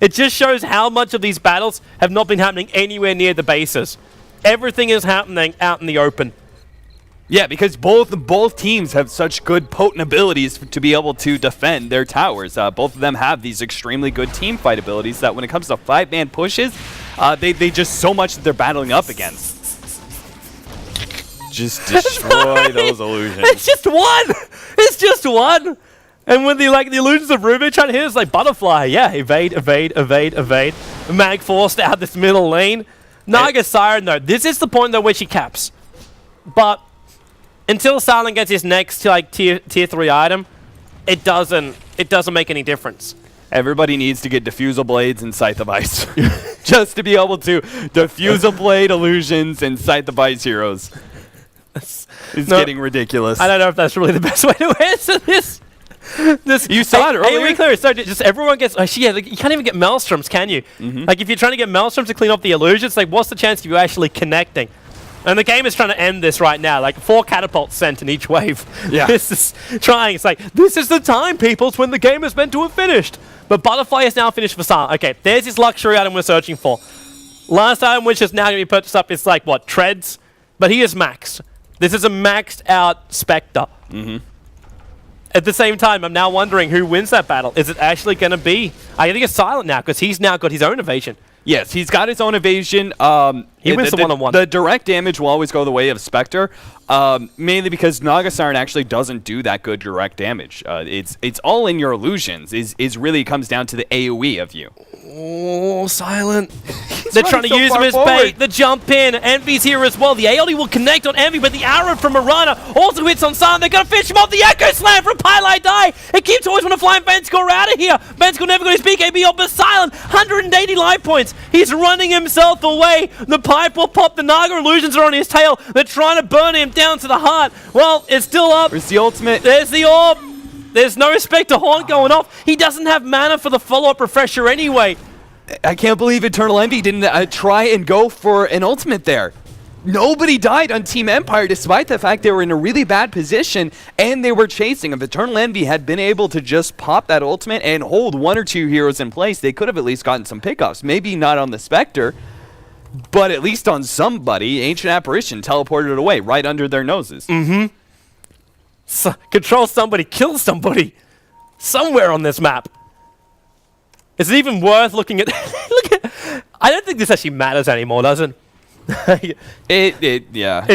It just shows how much of these battles have not been happening anywhere near the bases. Everything is happening out in the open. Yeah, because both teams have such good potent abilities to be able to defend their towers. Both of them have these extremely good team fight abilities that when it comes to 5-man pushes, they just so much that they're battling up against. Just destroy those illusions. It's just one! It's just one! And when the illusions of Ruby trying to hit us like butterfly, yeah, evade. Mag forced out this middle lane. Naga Siren though, this is the point though where she caps. But until Silent gets his next tier 3 item, it doesn't make any difference. Everybody needs to get Diffusal Blades and Scythe of Ice. Just to be able to Diffusal Blade illusions and Scythe of Ice heroes. It's getting ridiculous. I don't know if that's really the best way to answer this. You saw it earlier. So just everyone gets... you can't even get Maelstroms, can you? Like, if you're trying to get Maelstroms to clean up the illusions, like, what's the chance of you actually connecting? And the game is trying to end this right now. Like, 4 catapults sent in each wave. Yeah. This is trying. It's like, this is the time, people. It's when the game is meant to have finished. But Butterfly is now finished for Silent. Okay, there's his luxury item we're searching for. Last item, which is now going to be purchased up, is like, what, Treads? But he is maxed. This is a maxed out Spectre. At the same time, I'm now wondering who wins that battle. Is it actually going to be... I think it's Silent now, because he's now got his own evasion. Yes, he's got his own evasion. He wins the one-on-one. The direct damage will always go the way of Spectre, mainly because Naga Siren actually doesn't do that good direct damage. It's all in your illusions. Is really comes down to the AoE of you. Oh, Silent. They're trying to use him as bait. The jump in. Envy's here as well. The AoE will connect on Envy, but the arrow from Mirana also hits on Silent. They're going to fish him off. The Echo Slam from Pylite Die. It keeps always want to fly Vanscore out of here. Vanscore never got his BKB up, but Silent, 180 life points. points. He's running himself away. The pipe will pop. The Naga illusions are on his tail. They're trying to burn him down to the heart. Well, it's still up. Where's the ultimate? There's the orb. There's no Spectre Haunt going off. He doesn't have mana for the follow-up refresher anyway. I can't believe Eternal Envy didn't try and go for an ultimate there. Nobody died on Team Empire despite the fact they were in a really bad position and they were chasing. If Eternal Envy had been able to just pop that ultimate and hold 1 or 2 heroes in place, they could have at least gotten some pickoffs. Maybe not on the Spectre, but at least on somebody. Ancient Apparition teleported it away right under their noses. So, control somebody, kill somebody. Somewhere on this map. Is it even worth looking at? I don't think this actually matters anymore, does it? Yeah.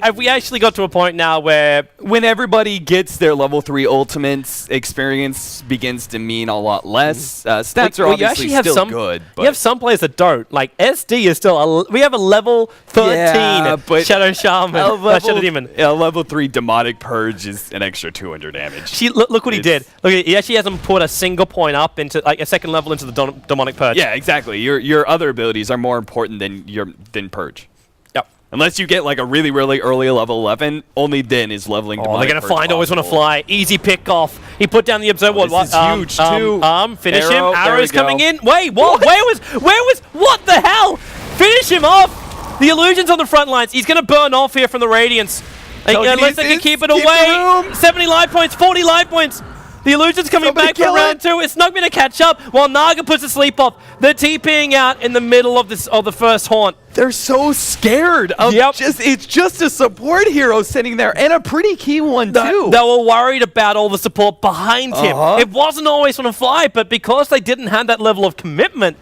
Have we actually got to a point now where when everybody gets their level 3 ultimates, experience begins to mean a lot less. Stats are obviously still good. But you have some players that don't. Like SD is still we have a level 13 but Shadow Shaman, Shadow Demon. A level 3 Demonic Purge is an extra 200 damage. Look what he did. Look, he actually hasn't put a single point up into like a second level into the Demonic Purge. Yeah, exactly. Your other abilities are more important than Purge. Yep. Unless you get like a really, really early level 11, only then is leveling. Oh, they're gonna find always want to fly. Easy pick off. He put down the observer. This is huge too. Finish him. Arrows coming in. Wait, what? Where was? What the hell? Finish him off. The illusions on the front lines. He's gonna burn off here from the Radiance. Unless they can keep it away. 70 life points. 40 life points. The illusion's coming back for round 2. It's not going to catch up while Naga puts a sleep off. They're TPing out in the middle of the first haunt. They're so scared of it's just a support hero sitting there and a pretty key one too. They were worried about all the support behind him. It wasn't always want to fly, but because they didn't have that level of commitment,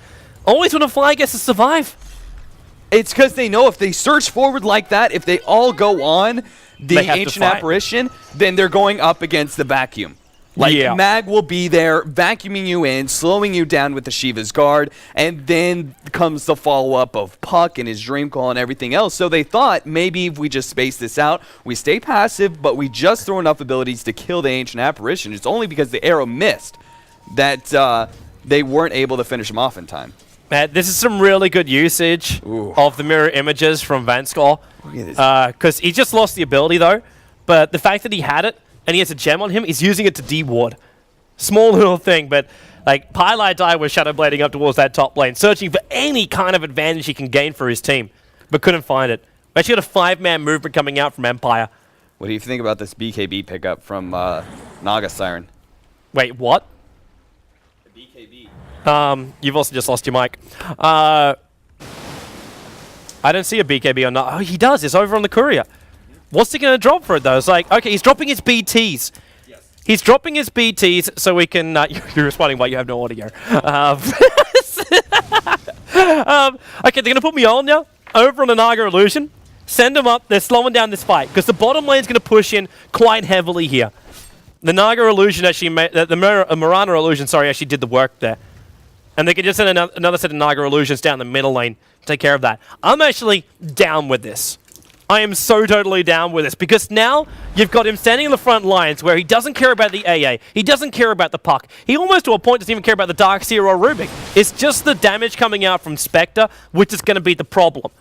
always want to fly gets to survive. It's because they know if they search forward like that, if they all go on the Ancient Apparition, then they're going up against the vacuum. Like, Mag will be there, vacuuming you in, slowing you down with the Shiva's Guard, and then comes the follow-up of Puck and his Dream Call and everything else. So they thought, maybe if we just space this out, we stay passive, but we just throw enough abilities to kill the Ancient Apparition. It's only because the arrow missed that they weren't able to finish him off in time. Man, this is some really good usage of the mirror images from Vanskor. Because he just lost the ability, though. But the fact that he had it, and he has a gem on him, he's using it to de-ward. Small little thing, but like Pylai Dai was shadow blading up towards that top lane, searching for any kind of advantage he can gain for his team, but couldn't find it. We actually got a 5-man movement coming out from Empire. What do you think about this BKB pickup from Naga Siren? Wait, what? The BKB. You've also just lost your mic. I don't see a BKB on Naga. Oh, he does. It's over on the courier. What's he going to drop for it, though? It's like, okay, he's dropping his BTs. Yes. He's dropping his BTs so we can... you're responding while you have no audio. Okay, they're going to put me on now, over on the Naga Illusion. Send them up. They're slowing down this fight, because the bottom lane's going to push in quite heavily here. The Naga Illusion actually made... The Mirana Illusion, sorry, actually did the work there. And they can just send another set of Naga Illusions down the middle lane to take care of that. I'm actually down with this. I am so totally down with this, because now you've got him standing in the front lines where he doesn't care about the AA, he doesn't care about the Puck, he almost to a point doesn't even care about the Darkseer or Rubik. It's just the damage coming out from Spectre, which is going to be the problem.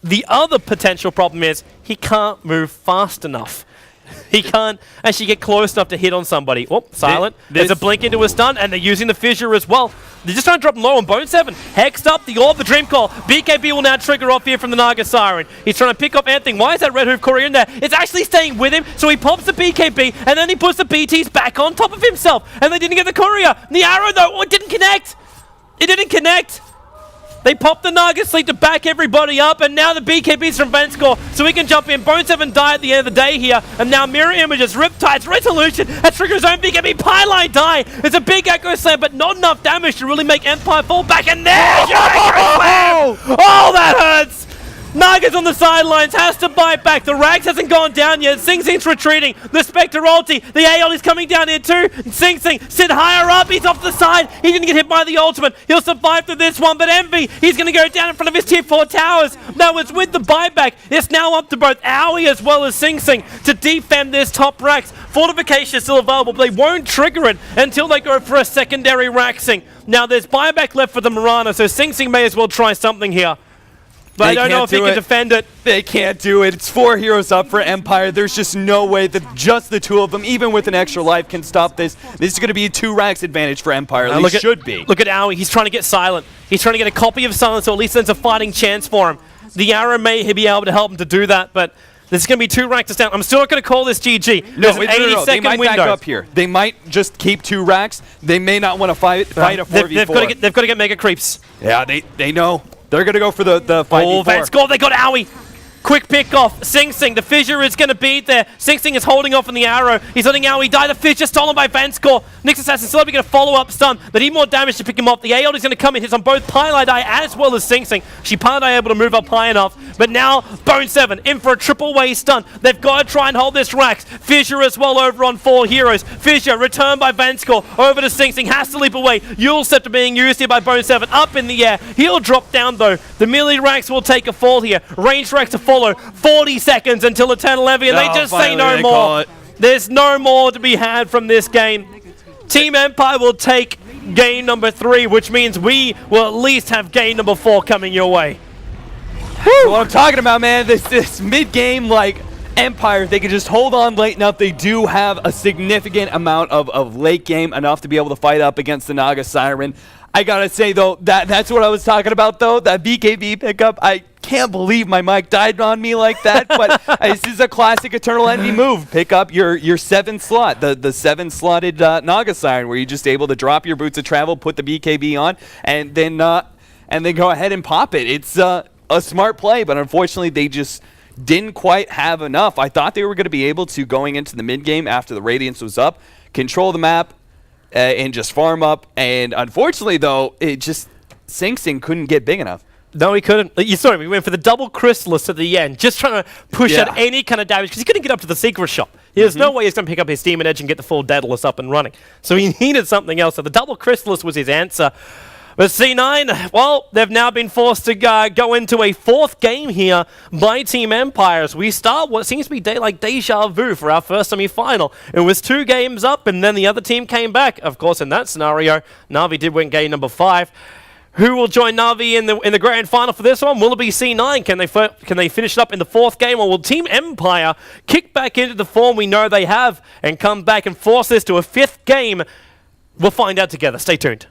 The other potential problem is he can't move fast enough. He can't actually get close enough to hit on somebody. Oh, silent. There's a blink into a stun, and they're using the fissure as well. They're just trying to drop him low on Bone 7. Hexed up, the Orb, the Dream Call. BKB will now trigger off here from the Naga Siren. He's trying to pick up anything. Why is that Red Hoof Courier in there? It's actually staying with him, so he pops the BKB, and then he puts the BTs back on top of himself. And they didn't get the Courier. The arrow, though, it didn't connect. It didn't connect. They popped the Naga Sleep to back everybody up, and now the BKB's from Vanskor, so we can jump in. Bone 7 die at the end of the day here, and now Mirror Images, Riptides, Resolution, that triggers his own BKB. Pylai die. It's a big Echo Slam, but not enough damage to really make Empire fall back, and there's your Echo Slam! Oh, that hurts! Naga's on the sidelines, has to bite back. The Rags hasn't gone down yet. Sing Sing's retreating. The Spectre ulti. The Aeon is coming down here too. Sing Sing sit higher up. He's off the side. He didn't get hit by the ultimate. He'll survive through this one, but Envy, he's going to go down in front of his tier 4 towers. Now it's with the buyback. It's now up to both Owie as well as Sing Sing to defend this top Rax. Fortification is still available, but they won't trigger it until they go for a secondary Raxing. Now there's buyback left for the Mirana, so Sing Sing may as well try something here. But I don't know if he can defend it. They can't do it. It's 4 heroes up for Empire. There's just no way that just the 2 of them, even with an extra life, can stop this. This is going to be a 2 racks advantage for Empire. At least should be. Look at Owie. He's trying to get silent. He's trying to get a copy of silence, so at least there's a fighting chance for him. The arrow may be able to help him to do that, but there's going to be 2 racks down. I'm still not going to call this GG. No, there's an 80-second they might window. back up here. They might just keep 2 racks. They may not want to fight a 4v4. They've got to get mega creeps. Yeah, they know. They're going to go for the 5v4. Oh, Van Score, they got Owie. Quick pick off. Sing Sing, the fissure is going to be there. Sing Sing is holding off on the arrow. He's letting Owie die. The fissure stolen by Van Score. Nyx Assassin still going to follow up stun. They need more damage to pick him up. The Aeon is going to come in, hits on both Pilot Eye as well as Sing Sing. She Pilot Eye able to move up high enough. But now, Bone 7 in for a triple way stun. They've got to try and hold this Rax. Fissure as well over on 4 heroes. Fissure returned by Van Score over to Sing Sing. Has to leap away. Yule Scepter being used here by Bone 7. Up in the air. He'll drop down though. The melee Rax will take a fall here. Range Rax to follow. 40 seconds until Eternal Envy, and they just say no more. There's no more to be had from this game. Team Empire will take game number 3, which means we will at least have game number 4 coming your way. That's what I'm talking about, man. This mid-game, like, Empire, if they can just hold on late enough, they do have a significant amount of late game, enough to be able to fight up against the Naga Siren. I gotta say, though, that's what I was talking about, though, that BKB pickup. I can't believe my mic died on me like that, but this is a classic Eternal Envy move. Pick up your 7th slot, the 7-slotted Naga Siren, where you're just able to drop your Boots of Travel, put the BKB on, and then go ahead and pop it. It's a smart play, but unfortunately, they just didn't quite have enough. I thought they were going to be able to, going into the mid-game after the Radiance was up, control the map, and just farm up, and unfortunately, though, it just Sing Sing couldn't get big enough. No, he couldn't. You saw him. He went for the double Chrysalis at the end, just trying to push out any kind of damage, because he couldn't get up to the secret shop. There's no way he's going to pick up his Demon Edge and get the full Daedalus up and running. So he needed something else. So the double Chrysalis was his answer. But C9, well, they've now been forced to go into a 4th game here by Team Empire as we start what seems to be like deja vu for our first semi-final. It was 2 games up, and then the other team came back. Of course, in that scenario, Na'Vi did win game number 5. Who will join Na'Vi in the grand final for this one? Will it be C9? Can they finish it up in the 4th game, or will Team Empire kick back into the form we know they have and come back and force this to a 5th game? We'll find out together. Stay tuned.